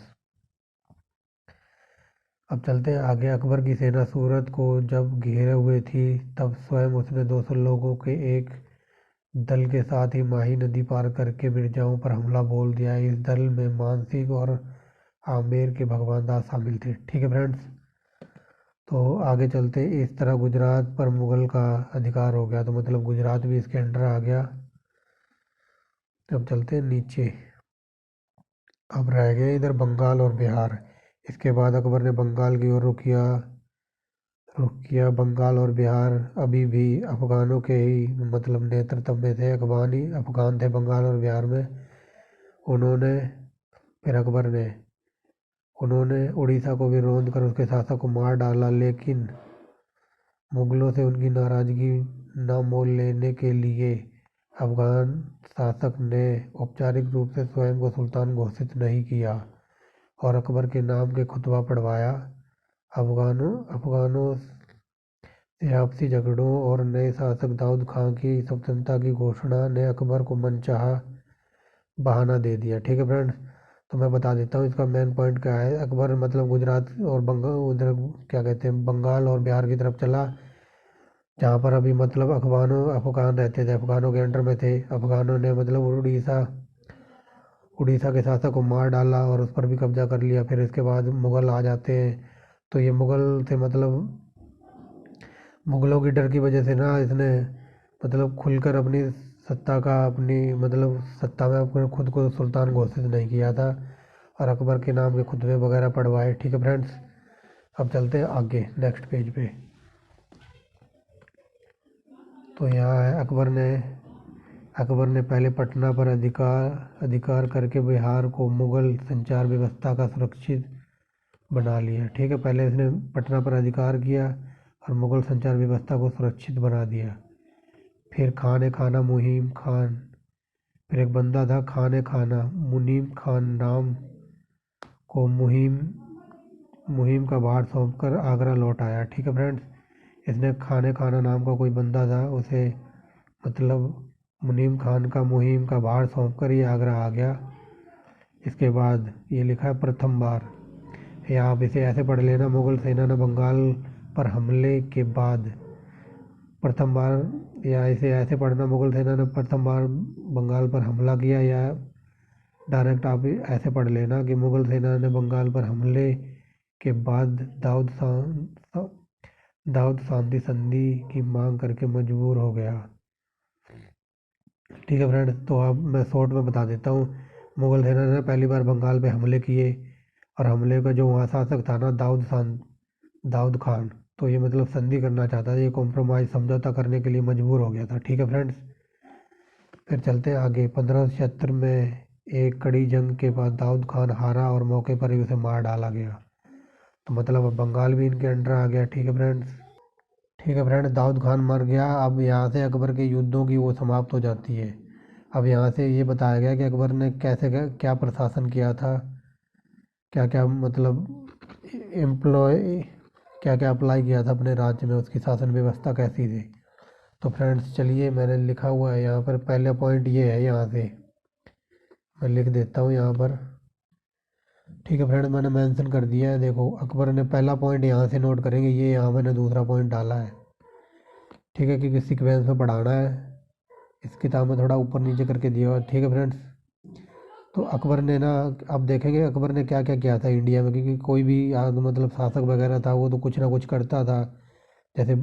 अब चलते हैं आगे। अकबर की सेना सूरत को जब घेरे हुए थी तब स्वयं उसने 200 लोगों के एक दल के साथ ही माही नदी पार करके मिर्जाओं पर हमला बोल दिया। इस दल में मानसिंह और आमेर के भगवान दास शामिल थे। ठीक है फ्रेंड्स। तो आगे चलते, इस तरह गुजरात पर मुगल का अधिकार हो गया। तो मतलब गुजरात भी इसके अंडर आ गया। अब चलते हैं नीचे। अब रह गए इधर बंगाल और बिहार। इसके बाद अकबर ने बंगाल की ओर रुख किया। बंगाल और बिहार अभी भी अफगानों के ही मतलब नेतृत्व में थे। अफगान थे बंगाल और बिहार में। उन्होंने फिर अकबर ने उन्होंने उड़ीसा को विरोध कर उसके शासक को मार डाला, लेकिन मुगलों से उनकी नाराजगी न मोल लेने के लिए अफगान शासक ने औपचारिक रूप से स्वयं को सुल्तान घोषित नहीं किया और अकबर के नाम के खुतबा पढ़वाया। अफगानों से आपसी झगड़ों और नए शासक दाऊद खां की स्वतंत्रता की घोषणा ने अकबर को मनचाहा बहाना दे दिया। ठीक है फ्रेंड्स। तो मैं बता देता हूँ इसका मेन पॉइंट क्या है। अकबर मतलब गुजरात और बंगाल उधर क्या कहते हैं बंगाल और बिहार की तरफ चला, जहाँ पर अभी मतलब अफगान रहते थे, अफगानों के अंडर में थे। अफगानों ने मतलब उड़ीसा के शासक को मार डाला और उस पर भी कब्जा कर लिया। फिर इसके बाद मुग़ल आ जाते हैं। तो ये मुग़ल थे मतलब मुग़लों की डर की वजह से ना इसने मतलब खुलकर अपनी मतलब सत्ता में अपने खुद को सुल्तान घोषित नहीं किया था और अकबर के नाम के खुतबे वगैरह पढ़वाए। ठीक है फ्रेंड्स। अब चलते हैं आगे नेक्स्ट पेज पे। तो यहाँ है अकबर ने पहले पटना पर अधिकार करके बिहार को मुग़ल संचार व्यवस्था का सुरक्षित बना लिया। ठीक है, पहले इसने पटना पर अधिकार किया और मुग़ल संचार व्यवस्था को सुरक्षित बना दिया। फिर खान खाना मुहिम खान, फिर एक बंदा था खान खाना मुनीम खान नाम को मुहिम का भार सौंपकर आगरा लौट आया। ठीक है फ्रेंड्स। इसने खान खाना नाम का कोई बंदा था, उसे मतलब मुनीम खान का मुहिम का भार सौंप कर ये आगरा आ गया। इसके बाद ये लिखा है प्रथम बार, या आप इसे ऐसे पढ़ लेना, मुगल सेना ने बंगाल पर हमले के बाद प्रथम बार, या इसे ऐसे पढ़ना, मुगल सेना ने प्रथम बार बंगाल पर हमला किया। या डायरेक्ट आप ऐसे पढ़ लेना कि मुगल सेना ने बंगाल पर हमले के बाद दाऊद शांति संधि की मांग करके मजबूर हो गया। ठीक है फ्रेंड्स। तो अब मैं शॉर्ट में बता देता हूँ। मुगल सेना ने पहली बार बंगाल पे हमले किए और हमले का जो वहाँ शासक था ना दाऊद खान, तो ये मतलब संधि करना चाहता था, ये कॉम्प्रोमाइज़ समझौता करने के लिए मजबूर हो गया था। ठीक है फ्रेंड्स। फिर चलते हैं आगे। 1576 में एक कड़ी जंग के बाद दाऊद खान हारा और मौके पर ही उसे मार डाला गया। तो मतलब अब बंगाल भी इनके अंडर आ गया। ठीक है फ्रेंड्स, दाऊद खान मर गया। अब यहाँ से अकबर के युद्धों की वो समाप्त हो जाती है। अब यहाँ से ये बताया गया कि अकबर ने कैसे क्या प्रशासन किया था, क्या क्या मतलब एम्प्लॉय क्या क्या अप्लाई किया था अपने राज्य में, उसकी शासन व्यवस्था कैसी थी। तो फ्रेंड्स चलिए, मैंने लिखा हुआ है यहाँ पर, पहला पॉइंट ये है, यहाँ से मैं लिख देता हूँ यहाँ पर। ठीक है फ्रेंड्स, मैंने मेंशन कर दिया है। देखो, अकबर ने पहला पॉइंट यहाँ से नोट करेंगे, ये यहाँ मैंने दूसरा पॉइंट डाला है। ठीक है, क्योंकि सीक्वेंस में पढ़ाना है। इस किताब में थोड़ा ऊपर नीचे करके दिया हुआ है। ठीक है फ्रेंड्स। तो अकबर ने ना, अब देखेंगे अकबर ने क्या क्या किया था इंडिया में, क्योंकि कोई भी मतलब शासक वगैरह था वो तो कुछ ना कुछ करता था। जैसे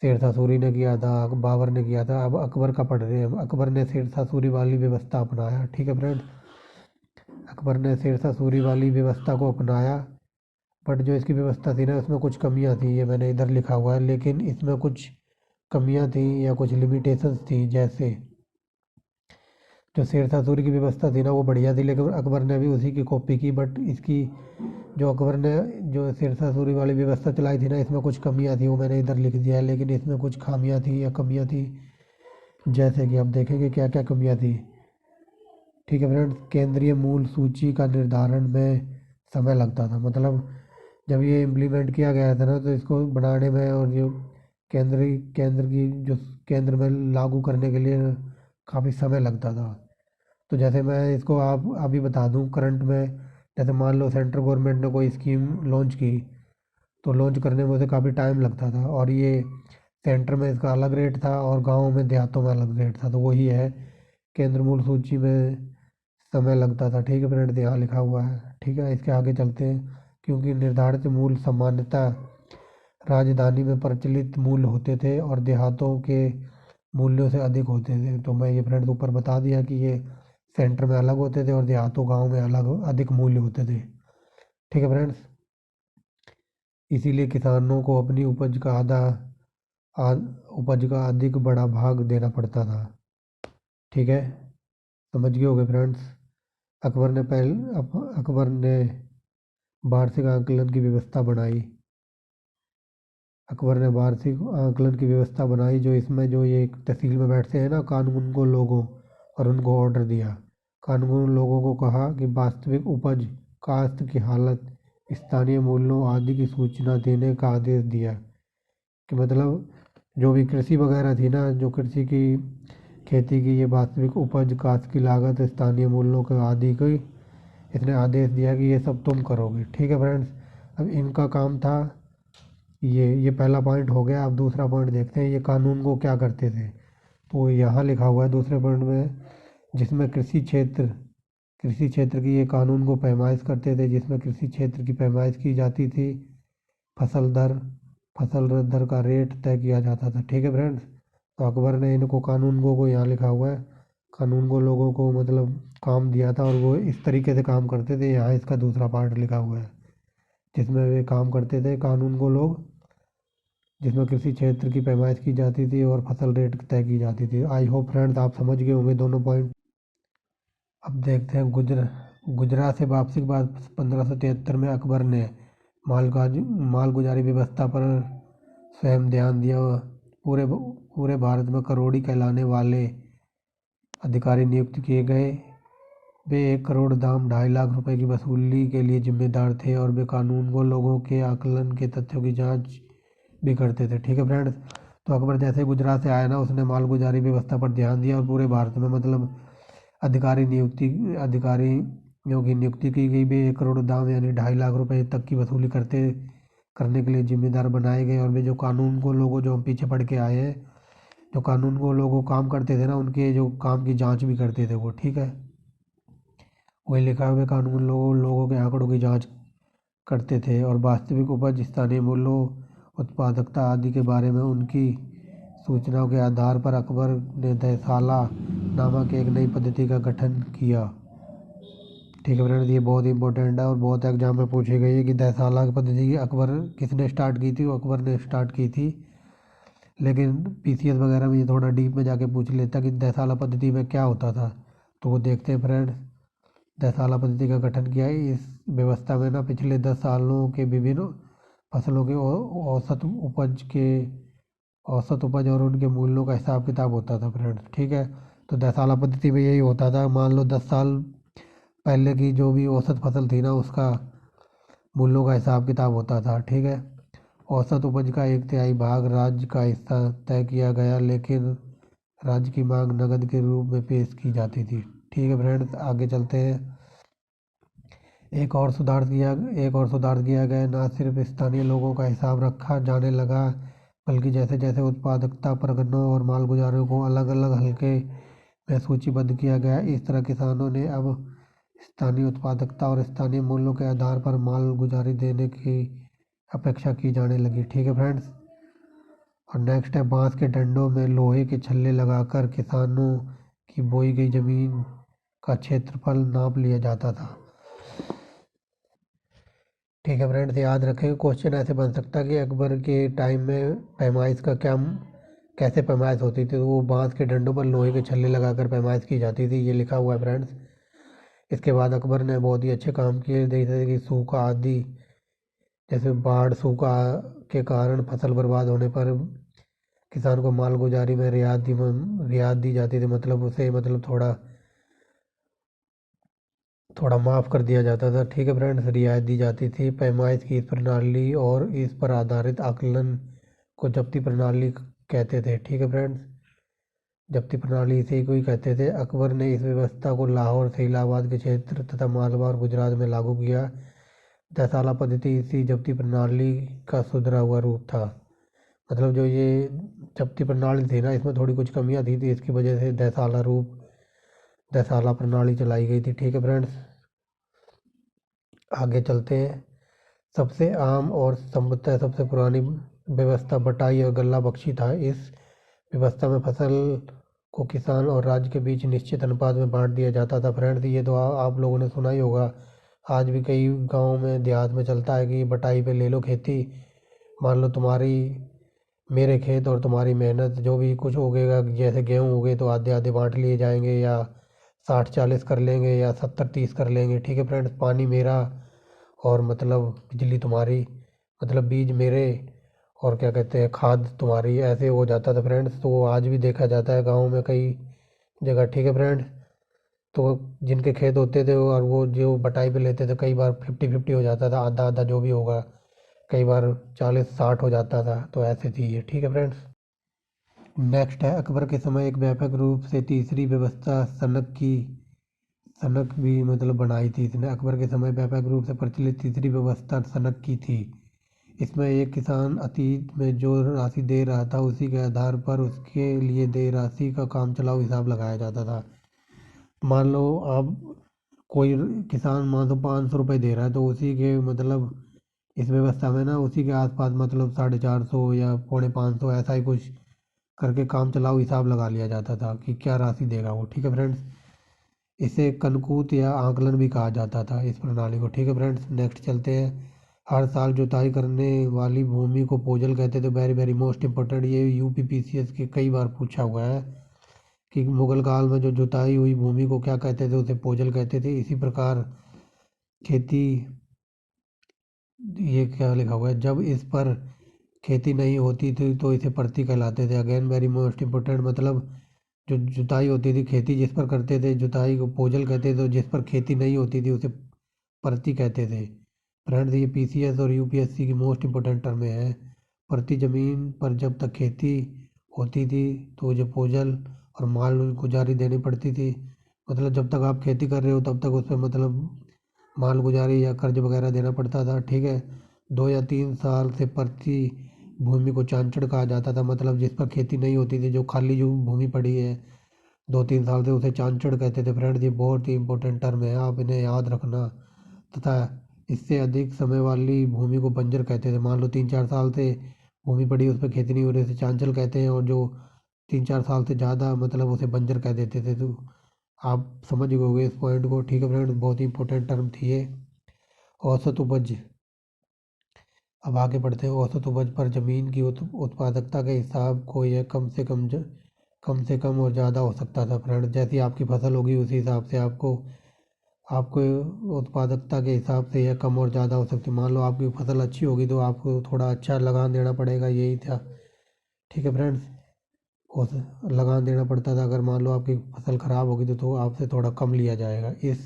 शेरशाह सूरी ने किया था, बाबर ने किया था। अब अकबर का पढ़ रहे हैं। अकबर ने शेरशाह सूरी वाली व्यवस्था अपनाया। ठीक है फ्रेंड्स। अकबर ने शेरशाह सूरी वाली व्यवस्था को अपनाया, बट जो इसकी व्यवस्था थी ना, उसमें कुछ कमियां थी, ये मैंने इधर लिखा हुआ है। लेकिन इसमें कुछ कमियां थी या कुछ लिमिटेशंस थी। जैसे जो शेरशाह सूरी की व्यवस्था थी ना, वो बढ़िया थी, लेकिन अकबर ने भी उसी की कॉपी की। बट इसकी जो अकबर ने जो शेरशाह सूरी वाली व्यवस्था चलाई थी ना, इसमें कुछ कमियां थी, वो मैंने इधर लिख दिया है। लेकिन इसमें कुछ खामियां थी या कमियां थी, जैसे कि अब देखेंगे क्या क्या कमियां थी। ठीक है फ्रेंड्स। केंद्रीय मूल सूची का निर्धारण में समय लगता था। मतलब जब ये इम्प्लीमेंट किया गया था ना, तो इसको बनाने में और जो केंद्र की जो केंद्र में लागू करने के लिए काफ़ी समय लगता था। तो जैसे मैं इसको आप अभी बता दूं करंट में, जैसे मान लो सेंट्रल गवर्नमेंट ने कोई स्कीम लॉन्च की, तो लॉन्च करने में उसे काफ़ी टाइम लगता था, और ये सेंटर में इसका अलग रेट था और गाँव में देहातों में अलग रेट था। तो वही है, केंद्र मूल सूची में समय लगता था। ठीक है फ्रेंड्स, यहाँ लिखा हुआ है। ठीक है, इसके आगे चलते हैं। क्योंकि निर्धारित मूल्य सामान्यतः राजधानी में प्रचलित मूल्य होते थे और देहातों के मूल्यों से अधिक होते थे। तो मैं ये फ्रेंड्स ऊपर बता दिया कि ये सेंटर में अलग होते थे और देहातों गांव में अलग अधिक मूल्य होते थे। ठीक है फ्रेंड्स, इसीलिए किसानों को अपनी उपज का अधिक बड़ा भाग देना पड़ता था। ठीक है, समझ गए होगे फ्रेंड्स। अकबर ने वार्षिक आकलन की व्यवस्था बनाई। अकबर ने वार्षिक आकलन की व्यवस्था बनाई, जो इसमें जो ये एक तहसील में बैठते हैं ना कानून को लोगों, और उनको ऑर्डर दिया। कानून लोगों को कहा कि वास्तविक उपज, काश्त की हालत, स्थानीय मूल्यों आदि की सूचना देने का आदेश दिया। कि मतलब जो भी कृषि वगैरह थी ना, जो कृषि की खेती की ये वास्तविक उपज, काश्त की लागत, स्थानीय मूल्यों के आदि की इसने आदेश दिया कि ये सब तुम करोगे। ठीक है फ्रेंड्स, अब इनका काम था ये पहला पॉइंट हो गया। अब दूसरा पॉइंट देखते हैं, ये कानून को क्या करते थे। तो यहाँ लिखा हुआ है दूसरे पॉइंट में, जिसमें कृषि क्षेत्र की ये कानून को पैमाइश करते थे, जिसमें कृषि क्षेत्र की पैमाइश की जाती थी। फसल दर फसल दर का रेट तय किया जाता था। ठीक है फ्रेंड्स, तो अकबर ने इनको कानून को यहाँ लिखा हुआ है, कानून को लोगों को मतलब काम दिया था और वो इस तरीके से काम करते थे। यहाँ इसका दूसरा पार्ट लिखा हुआ है, जिसमें वे काम करते थे कानून को लोग, जिसमें कृषि क्षेत्र की पैमाइश की जाती थी और फसल रेट तय की जाती थी। आई होप फ्रेंड्स आप समझ गए होंगे दोनों पॉइंट। अब देखते हैं गुजरात से वापसी के बाद 1573 में अकबर ने मालगुजारी व्यवस्था पर स्वयं ध्यान दिया। पूरे पूरे भारत में करोड़ी कहलाने वाले अधिकारी नियुक्त किए गए। वे 1 करोड़ दाम 2.5 लाख रुपए की वसूली के लिए जिम्मेदार थे, और वे कानून को लोगों के आकलन के तथ्यों की जांच भी करते थे। ठीक है फ्रेंड्स, तो अकबर जैसे गुजरात से आया ना, उसने मालगुजारी व्यवस्था पर ध्यान दिया और पूरे भारत में मतलब अधिकारियों की नियुक्ति की गई। वे 1 करोड़ दाम यानी 2.5 लाख रुपए तक की वसूली करने के लिए जिम्मेदार बनाए गए। और वे जो कानून को लोगों, जो हम पीछे पढ़ के आए हैं, जो कानून को लोगों काम करते थे ना, उनके जो काम की जांच भी करते थे वो। ठीक है, वही लिखा हुआ कानून लोगों के आंकड़ों की जांच करते थे और वास्तविक उपज, स्थानीय मूल्यों, उत्पादकता आदि के बारे में उनकी सूचनाओं के आधार पर अकबर ने दहसाला नामक एक नई पद्धति का गठन किया। ठीक है फ्रेंड्स, ये बहुत इंपॉर्टेंट है और बहुत एग्जाम में पूछी गई है कि दहसाला की पद्धति अकबर किसने स्टार्ट की थी। वो अकबर ने स्टार्ट की थी, लेकिन पीसीएस वगैरह में ये थोड़ा डीप में जाके पूछ लेता कि दहसाला पद्धति में क्या होता था। तो वो देखते हैं फ्रेंड्स। दहसाला पद्धति का गठन किया है। इस व्यवस्था में ना पिछले 10 सालों के विभिन्न फसलों के औसत उपज और उनके मूल्यों का हिसाब किताब होता था फ्रेंड्स। ठीक है, तो दहसाला पद्धति में यही होता था, मान लो 10 साल पहले की जो भी औसत फसल थी ना, उसका मूल्यों का हिसाब किताब होता था। ठीक है, औसत उपज का 1/3 भाग राज्य का हिस्सा तय किया गया, लेकिन राज्य की मांग नकद के रूप में पेश की जाती थी। ठीक है फ्रेंड्स, आगे चलते हैं। एक और सुधार किया गया। न सिर्फ स्थानीय लोगों का हिसाब रखा जाने लगा, बल्कि जैसे जैसे उत्पादकता प्रगणों और मालगुजारों को अलग अलग हलके में सूचीबद्ध किया गया, इस तरह किसानों ने अब स्थानीय उत्पादकता और स्थानीय मूल्यों के आधार पर मालगुजारी देने की अपेक्षा की जाने लगी। ठीक है फ्रेंड्स, और नेक्स्ट है, बांस के डंडों में लोहे के छल्ले लगाकर किसानों की बोई गई जमीन का क्षेत्रफल नाप लिया जाता था। ठीक है फ्रेंड्स, याद रखें क्वेश्चन ऐसे बन सकता है कि अकबर के टाइम में पैमाइश का क्या, कैसे पैमाइश होती थी। तो वो बांस के डंडों पर लोहे के छल्ले लगाकर पैमाइश की जाती थी, ये लिखा हुआ है फ्रेंड्स। इसके बाद अकबर ने बहुत ही अच्छे काम किए, जैसे कि सूखा आदि, जैसे बाढ़, सूखा के कारण फसल बर्बाद होने पर किसान को मालगुजारी में रियायत दी जाती थी। मतलब उसे मतलब थोड़ा थोड़ा माफ़ कर दिया जाता था। ठीक है फ्रेंड्स, रियायत दी जाती थी। पैमाइश की इस प्रणाली और इस पर आधारित आकलन को जब्ती प्रणाली कहते थे। ठीक है फ्रेंड्स, जब्ती प्रणाली इसे ही कोई कहते थे। अकबर ने इस व्यवस्था को लाहौर से इलाहाबाद के क्षेत्र तथा मालवा और गुजरात में लागू किया। दसाला पद्धति इसी जब्ती प्रणाली का सुधरा हुआ रूप था। मतलब जो ये जब्ती प्रणाली थी ना, इसमें थोड़ी कुछ कमियां थी, तो इसकी वजह से दसाला प्रणाली चलाई गई थी। ठीक है फ्रेंड्स, आगे चलते हैं। सबसे आम और संभवतः सबसे पुरानी व्यवस्था बटाई और गल्ला बख्शी था। इस व्यवस्था में फसल को किसान और राज्य के बीच निश्चित अनुपात में बांट दिया जाता था। फ्रेंड्स, ये तो आप लोगों ने सुना ही होगा। आज भी कई गाँव में देहात में चलता है कि बटाई पे ले लो खेती। मान लो तुम्हारी मेरे खेत और तुम्हारी मेहनत जो भी कुछ उगेगा, जैसे गेहूँ उगे तो आधे आधे बांट लिए जाएंगे, या 60-40 कर लेंगे, या 70-30 कर लेंगे। ठीक है फ्रेंड्स, पानी मेरा और मतलब बिजली तुम्हारी, मतलब बीज मेरे और क्या कहते हैं खाद तुम्हारी, ऐसे हो जाता था फ्रेंड्स। तो वो आज भी देखा जाता है गाँव में कई जगह। ठीक है फ्रेंड्स, तो जिनके खेत होते थे और वो जो बटाई पे लेते थे, कई बार 50-50 हो जाता था, आधा आधा जो भी होगा, कई बार 40-60 हो जाता था। तो ऐसे थी ये। ठीक है फ्रेंड्स, नेक्स्ट है अकबर के समय एक व्यापक रूप से तीसरी व्यवस्था सनक भी मतलब बनाई थी इसने। अकबर के समय व्यापक रूप से प्रचलित तीसरी व्यवस्था सनक की थी। इसमें एक किसान अतीत में जो राशि दे रहा था, उसी के आधार पर उसके लिए दे राशि का काम चलाऊ हिसाब लगाया जाता था। मान लो आप कोई किसान मान लो 500 रुपये दे रहा है, तो उसी के मतलब इस व्यवस्था में ना उसी के आसपास मतलब 450 या 450 ऐसा ही कुछ करके काम चलाऊ हिसाब लगा लिया जाता था कि क्या राशि देगा वो। ठीक है फ्रेंड्स, इसे कनकूत या आकलन भी कहा जाता था इस प्रणाली को। ठीक है फ्रेंड्स, नेक्स्ट चलते हैं। हर साल जुताई करने वाली भूमि को पोजल कहते थे। वेरी वेरी मोस्ट इम्पोर्टेंट, ये यूपीपीसीएस के कई बार पूछा हुआ है कि मुगल काल में जो जुताई हुई भूमि को क्या कहते थे, उसे पोजल कहते थे। इसी प्रकार खेती, ये क्या लिखा हुआ है, जब इस पर खेती नहीं होती थी तो इसे परती कहलाते थे। अगेन वेरी मोस्ट इम्पोर्टेंट, मतलब जो जुताई होती थी, खेती जिस पर करते थे, जुताई को पोजल कहते थे। जिस पर खेती नहीं होती थी उसे परती कहते थे। फ्रेंड्स, ये पीसीएस और यूपीएससी की मोस्ट इम्पोर्टेंट टर्में हैं। परती जमीन पर जब तक खेती होती थी तो जो पोजल और माल गुजारी देनी पड़ती थी। मतलब जब तक आप खेती कर रहे हो तब तक उस पर मतलब माल गुजारी या कर्ज वगैरह देना पड़ता था। ठीक है, 2 या 3 साल से परती भूमि को चांचड़ कहा जाता था। मतलब जिस पर खेती नहीं होती थी, जो खाली जो भूमि पड़ी है 2-3 साल से, उसे चांचड़ कहते थे। फ्रेंड्स, ये बहुत ही इंपॉर्टेंट टर्म है, आप इन्हें याद रखना। तथा इससे अधिक समय वाली भूमि को बंजर कहते थे। मान लो 3-4 साल से भूमि पड़ी, उस पर खेती नहीं हो रही, उसे चांचल कहते हैं। और जो 3-4 साल से ज़्यादा मतलब उसे बंजर कह देते थे। तो आप समझ गए इस पॉइंट को। ठीक है फ्रेंड्स, बहुत ही इंपॉर्टेंट टर्म थी ये। औसत उपज, अब आगे बढ़ते हैं। औसत उपज पर जमीन की उत्पादकता के हिसाब को यह कम से कम और ज़्यादा हो सकता था। फ्रेंड्स, जैसी आपकी फसल होगी उसी हिसाब से आपको आपको उत्पादकता के हिसाब से यह कम और ज़्यादा हो सकती है। मान लो आपकी फसल अच्छी होगी तो आपको थोड़ा अच्छा लगान देना पड़ेगा, यही था। ठीक है फ्रेंड्स, उस लगान देना पड़ता था। अगर मान लो आपकी फसल ख़राब होगी तो आपसे थोड़ा कम लिया जाएगा। इस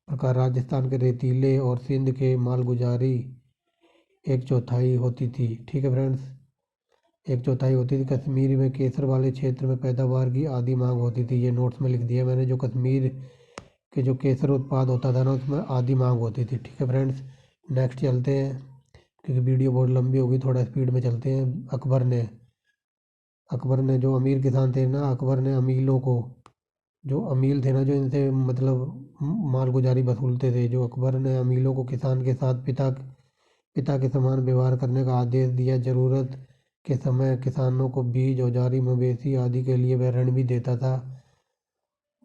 प्रकार राजस्थान के रेतीले और सिंध के मालगुजारी 1/4 होती थी। ठीक है फ्रेंड्स, 1/4 होती थी। कश्मीर में केसर वाले क्षेत्र में पैदावार की आधी मांग होती थी। ये नोट्स में लिख दिया मैंने। जो कश्मीर के जो केसर उत्पाद होता था ना, उसमें आधी मांग होती थी। ठीक है फ्रेंड्स, नेक्स्ट चलते हैं क्योंकि वीडियो बहुत लंबी होगी, थोड़ा स्पीड में चलते हैं। अकबर ने जो अमीर किसान थे ना, अकबर ने अमीलों को, जो अमील थे ना, जो इनसे मतलब मालगुजारी वसूलते थे, जो अकबर ने अमीलों को किसान के साथ पिता के समान व्यवहार करने का आदेश दिया। जरूरत के समय किसानों को बीज, औजारी, मवेशी आदि के लिए वह ऋण भी देता था।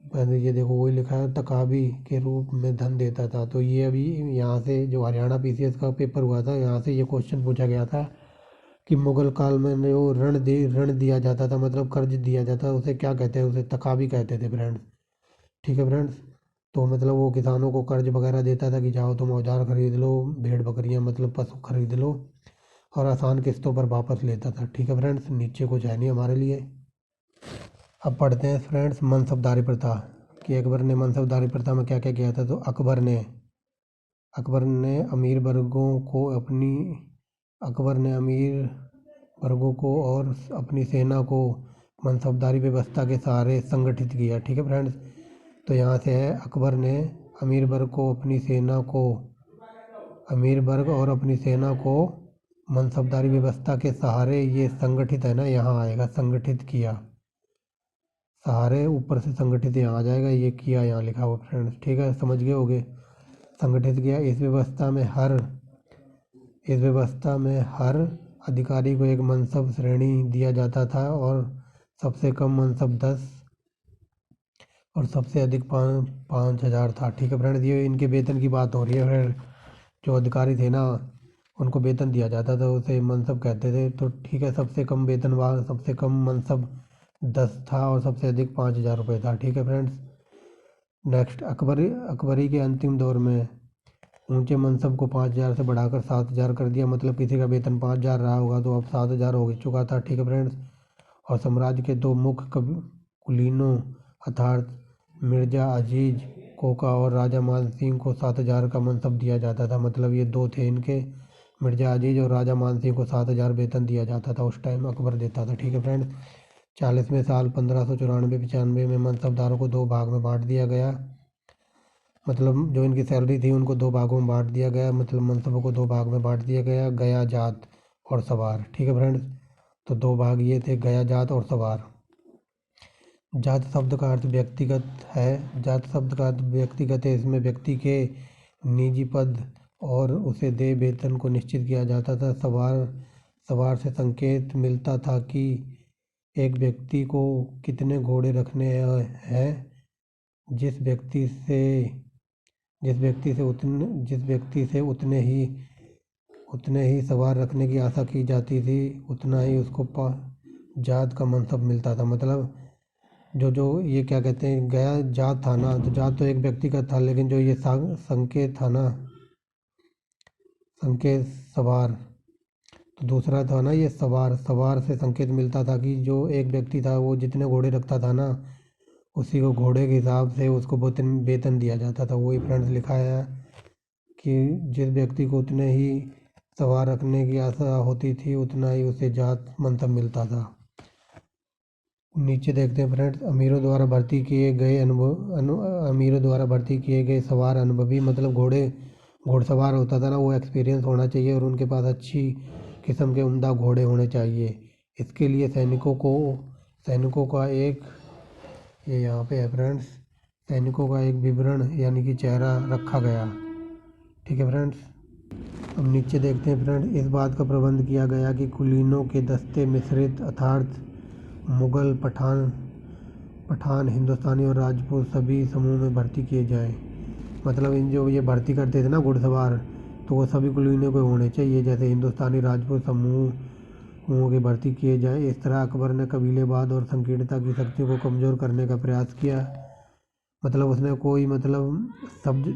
मैंने ये देखो वही लिखा है, तकाबी के रूप में धन देता था। तो ये अभी यहाँ से जो हरियाणा पीसीएस का पेपर हुआ था, यहाँ से ये क्वेश्चन पूछा गया था कि मुगल काल में जो ऋण दिया जाता था, मतलब कर्ज दिया जाता था, उसे क्या कहते हैं, उसे तकाबी कहते थे फ्रेंड्स। ठीक है फ्रेंड्स, तो मतलब वो किसानों को कर्ज वगैरह देता था कि जाओ तुम औजार खरीद लो, भेड़ बकरियाँ मतलब पशु खरीद लो, और आसान किस्तों पर वापस लेता था। ठीक है फ्रेंड्स, नीचे कुछ है नहीं हमारे लिए। अब पढ़ते हैं फ्रेंड्स मनसबदारी प्रथा, कि अकबर ने मनसबदारी प्रथा में क्या क्या किया था। तो अकबर ने अमीर वर्गों को अपनी अकबर ने अमीर वर्गों को और अपनी सेना को मनसबदारी व्यवस्था के सहारे संगठित किया। ठीक है फ्रेंड्स, तो यहाँ से है अकबर ने अमीर वर्ग और अपनी सेना को मनसबदारी व्यवस्था के सहारे, ये संगठित है ना, यहाँ आएगा संगठित किया, सहारे ऊपर से संगठित यहाँ आ जाएगा, ये किया यहाँ लिखा हुआ फ्रेंड्स। ठीक है, समझ गए होगे, संगठित किया। इस व्यवस्था में हर अधिकारी को एक मनसब श्रेणी दिया जाता था और सबसे कम मनसब 10 और सबसे अधिक 5,000 था। ठीक है फ्रेंड्स, ये इनके वेतन की बात हो रही है। फिर जो अधिकारी थे ना, उनको वेतन दिया जाता था, उसे मनसब कहते थे। तो ठीक है, सबसे कम वेतन वाला, सबसे कम मनसब 10 था और सबसे अधिक 5,000 रुपये था। ठीक है फ्रेंड्स, नेक्स्ट, अकबरी के अंतिम दौर में ऊंचे मनसब को 5,000 से बढ़ाकर 7,000 कर दिया। मतलब किसी का वेतन 5,000 रहा होगा तो अब 7,000 हो चुका था। ठीक है फ्रेंड्स, और साम्राज्य के 2 मुख्य कुलीनों अर्थात मिर्जा अजीज कोका और राजा मान सिंह को 7,000 का मनसब दिया जाता था। मतलब ये 2 थे इनके, मिर्जा अजीज और राजा मान सिंह को 7,000 वेतन दिया जाता था, उस टाइम अकबर देता था। ठीक है फ्रेंड्स, 40वें साल 1594-95 में मनसबदारों को 2 भाग में बांट दिया गया। मतलब जो इनकी सैलरी थी उनको 2 भागों में बांट दिया गया। मतलब मनसबों को 2 भाग में बांट दिया गया, गया जात और सवार। ठीक है फ्रेंड्स, तो 2 भाग ये थे, गया जात और सवार। जात शब्द का अर्थ व्यक्तिगत है। जात शब्द का अर्थ व्यक्तिगत है, इसमें व्यक्ति के निजी पद और उसे दे वेतन को निश्चित किया जाता था। सवार से संकेत मिलता था कि एक व्यक्ति को कितने घोड़े रखने हैं। जिस व्यक्ति से उतने ही सवार रखने की आशा की जाती थी, उतना ही उसको जात का मनसब मिलता था। मतलब जो ये क्या कहते हैं, गया जात था ना, तो जात तो एक व्यक्ति का था, लेकिन जो ये संकेत था ना, संकेत सवार, तो दूसरा था ना ये सवार से संकेत मिलता था कि जो एक व्यक्ति था वो जितने घोड़े रखता था ना, उसी को घोड़े के हिसाब से उसको वेतन दिया जाता था। वही फ्रेंड्स लिखा है कि जिस व्यक्ति को उतने ही सवार रखने की आशा होती थी, उतना ही उसे जात मनसब मिलता था। नीचे देखते हैं फ्रेंड्स, अमीरों द्वारा भर्ती किए गए सवार अनुभवी, मतलब घोड़सवार होता था ना, वो एक्सपीरियंस होना चाहिए और उनके पास अच्छी किस्म के उम्दा घोड़े होने चाहिए। इसके लिए सैनिकों का एक, ये यहाँ पे है फ्रेंड्स, सैनिकों का एक विवरण यानी कि चेहरा रखा गया। ठीक है फ्रेंड्स, अब नीचे देखते हैं फ्रेंड्स, इस बात का प्रबंध किया गया कि कुलीनों के दस्ते मिश्रित अर्थात मुगल, पठान, हिंदुस्तानी और राजपूत सभी समूह में भर्ती किए जाएं। मतलब इन जो ये भर्ती करते थे ना घुड़सवार, तो वो सभी कुलीनों के होने चाहिए, जैसे हिंदुस्तानी राजपूत समूहों की भर्ती किए जाएं। इस तरह अकबर ने कबीलेवाद और संकीर्णता की शक्ति को कमज़ोर करने का प्रयास किया। मतलब उसने कोई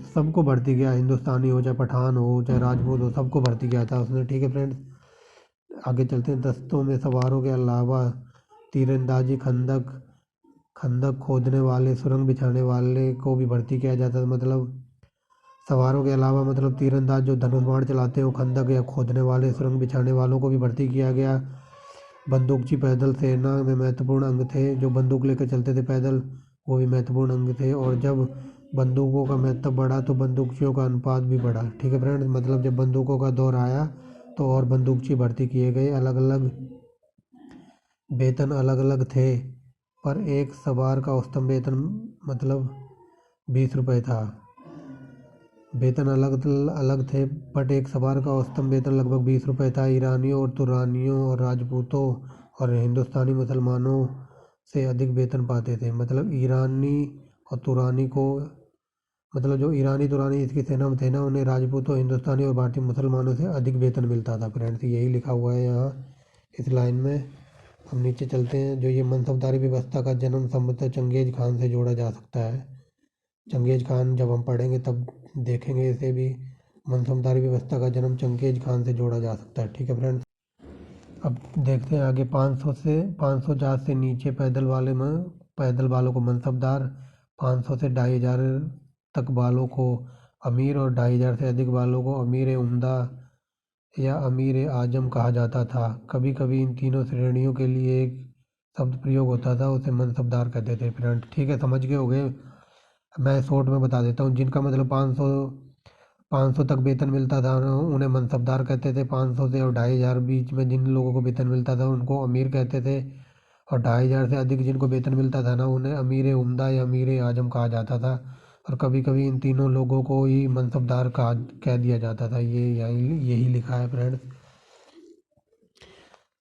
सबको भर्ती किया, हिंदुस्तानी हो चाहे पठान हो चाहे राजपूत हो, सबको भर्ती किया था उसने। ठीक है फ्रेंड्स, आगे चलते हैं। दस्तों में सवारों के अलावा तीरंदाजी, खंदक खोदने वाले, सुरंग बिछाने वाले को भी भर्ती किया जाता था। मतलब सवारों के अलावा मतलब तीरंदाज जो धनुष बाण चलाते हैं, वो खंदक या खोदने वाले, सुरंग बिछाने वालों को भी भर्ती किया गया। बंदूकची पैदल सेना में महत्वपूर्ण अंग थे, जो बंदूक लेकर चलते थे पैदल, वो भी महत्वपूर्ण अंग थे। और जब बंदूकों का महत्व बढ़ा तो बंदूकचियों का अनुपात भी बढ़ा। ठीक है फ्रेंड्स, मतलब जब बंदूकों का दौर आया तो और बंदूकची भर्ती किए गए। वेतन अलग अलग थे, पर एक सवार का औसतन वेतन मतलब 20 रुपये था। वेतन अलग अलग थे, बट एक सवार का औसतन वेतन लगभग 20 रुपये था। ईरानियों और तुरानियों और राजपूतों और हिंदुस्तानी मुसलमानों से अधिक वेतन पाते थे। मतलब ईरानी और तुरानी को, मतलब जो ईरानी तुरानी इसकी सेना में थे ना, उन्हें राजपूतों, हिंदुस्तानी और भारतीय मुसलमानों से अधिक वेतन मिलता था। फ्रेंड्स, यही लिखा हुआ है यहाँ इस लाइन में। हम नीचे चलते हैं। जो ये मनसबदारी व्यवस्था का जन्म संभवतः चंगेज खान से जोड़ा जा सकता है। चंगेज खान जब हम पढ़ेंगे तब देखेंगे इसे भी। मनसबदारी व्यवस्था का जन्म चंगेज खान से जोड़ा जा सकता है। ठीक है फ्रेंड्स, अब देखते हैं आगे। 500 जात से नीचे पैदल वालों को मनसबदार, 500 से 2,500 तक वालों को अमीर और 2,500 से अधिक वालों को अमीर उम्दा या अमीर आजम कहा जाता था। कभी कभी इन तीनों श्रेणियों के लिए एक शब्द प्रयोग होता था, उसे मनसबदार कहते थे। फ्रेंड ठीक है, समझ गए होगे। मैं शॉर्ट में बता देता हूँ। जिनका मतलब 500 तक वेतन मिलता था ना, उन्हें मनसबदार कहते थे। 500 से और 2500 बीच में जिन लोगों को वेतन मिलता था उनको अमीर कहते थे। और 2500 से अधिक जिनको वेतन मिलता था ना, उन्हें अमीर उम्दा या अमीर आजम कहा जाता था। और कभी कभी इन तीनों लोगों को ही मनसबदार कह दिया जाता था। ये यही लिखा है फ्रेंड्स।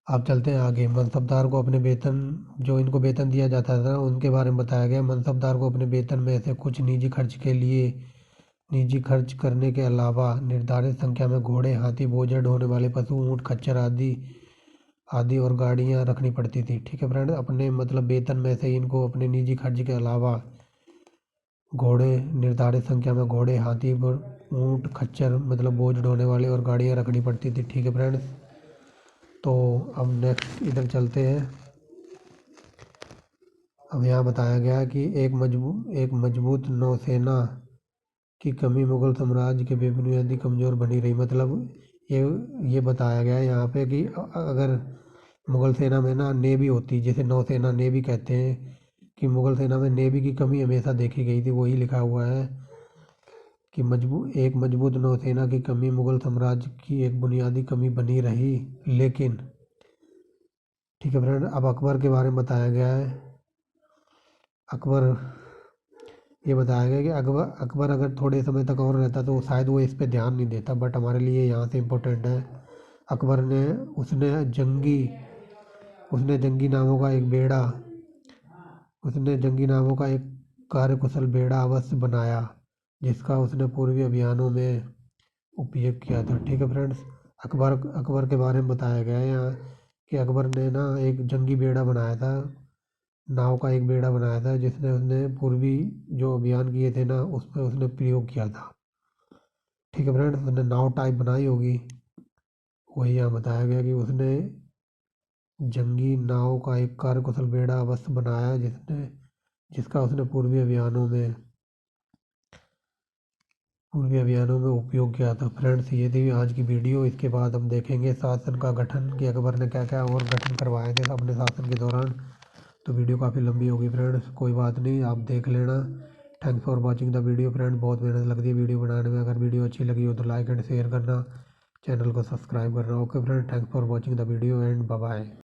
आप चलते हैं आगे। मनसबदार को अपने वेतन, जो इनको वेतन दिया जाता था उनके बारे में बताया गया। मनसबदार को अपने वेतन में से कुछ निजी खर्च करने के अलावा निर्धारित संख्या में घोड़े, हाथी, बोझ ढोने वाले पशु, ऊँट, खच्चर आदि आदि और गाड़ियाँ रखनी पड़ती थी। ठीक है फ्रेंड, अपने मतलब वेतन में से इनको अपने निजी खर्च के अलावा घोड़े, निर्धारित संख्या में घोड़े, हाथी, ऊँट, खच्चर मतलब बोझ ढोने वाले और गाड़ियाँ रखनी पड़ती थी। ठीक है फ्रेंड्स, तो अब नेक्स्ट इधर चलते हैं। अब यहाँ बताया गया कि एक मजबूत नौसेना की कमी मुगल साम्राज्य के बेबुनियादी कमज़ोर बनी रही। मतलब ये ये बताया गया है यहाँ पे कि अगर मुगल सेना में ना नेवी होती, जैसे नौसेना नेवी कहते हैं, कि मुगल सेना में नेवी की कमी हमेशा देखी गई थी। वही लिखा हुआ है कि एक मजबूत नौसेना की कमी मुगल साम्राज्य की एक बुनियादी कमी बनी रही। लेकिन ठीक है फ्रेंड, अब अकबर के बारे में बताया गया है। अकबर, ये बताया गया कि अकबर अगर थोड़े समय तक और रहता तो शायद वो इस पे ध्यान नहीं देता, बट हमारे लिए यहाँ से इम्पोर्टेंट है। अकबर ने उसने जंगी नामों का एक कार्यकुशल बेड़ा अवश्य बनाया, जिसका उसने पूर्वी अभियानों में उपयोग किया था। ठीक है फ्रेंड्स, अकबर के बारे में बताया गया है यहाँ कि अकबर ने ना एक जंगी बेड़ा बनाया था, नाव का एक बेड़ा बनाया था, जिसने उसने पूर्वी जो अभियान किए थे ना, उस पर उसने प्रयोग किया था। ठीक है फ्रेंड्स, उसने नाव टाइप बनाई होगी। वही यहाँ बताया गया कि उसने जंगी नाव का एक कार्यकुशल बेड़ा अवश्य बनाया, जिसका उसने पूर्वी अभियानों में उपयोग किया था। फ्रेंड्स ये थी आज की वीडियो। इसके बाद हम देखेंगे शासन का गठन, कि अकबर ने क्या क्या और गठन करवाए थे अपने शासन के दौरान। तो वीडियो काफ़ी लंबी होगी फ्रेंड्स, कोई बात नहीं, आप देख लेना। Thanks for watching the video friend. बहुत मेहनत लगती है वीडियो बनाने में। अगर वीडियो अच्छी लगी हो तो लाइक एंड शेयर करना, चैनल को सब्सक्राइब करना। Okay friend, thanks for watching the video and bye bye.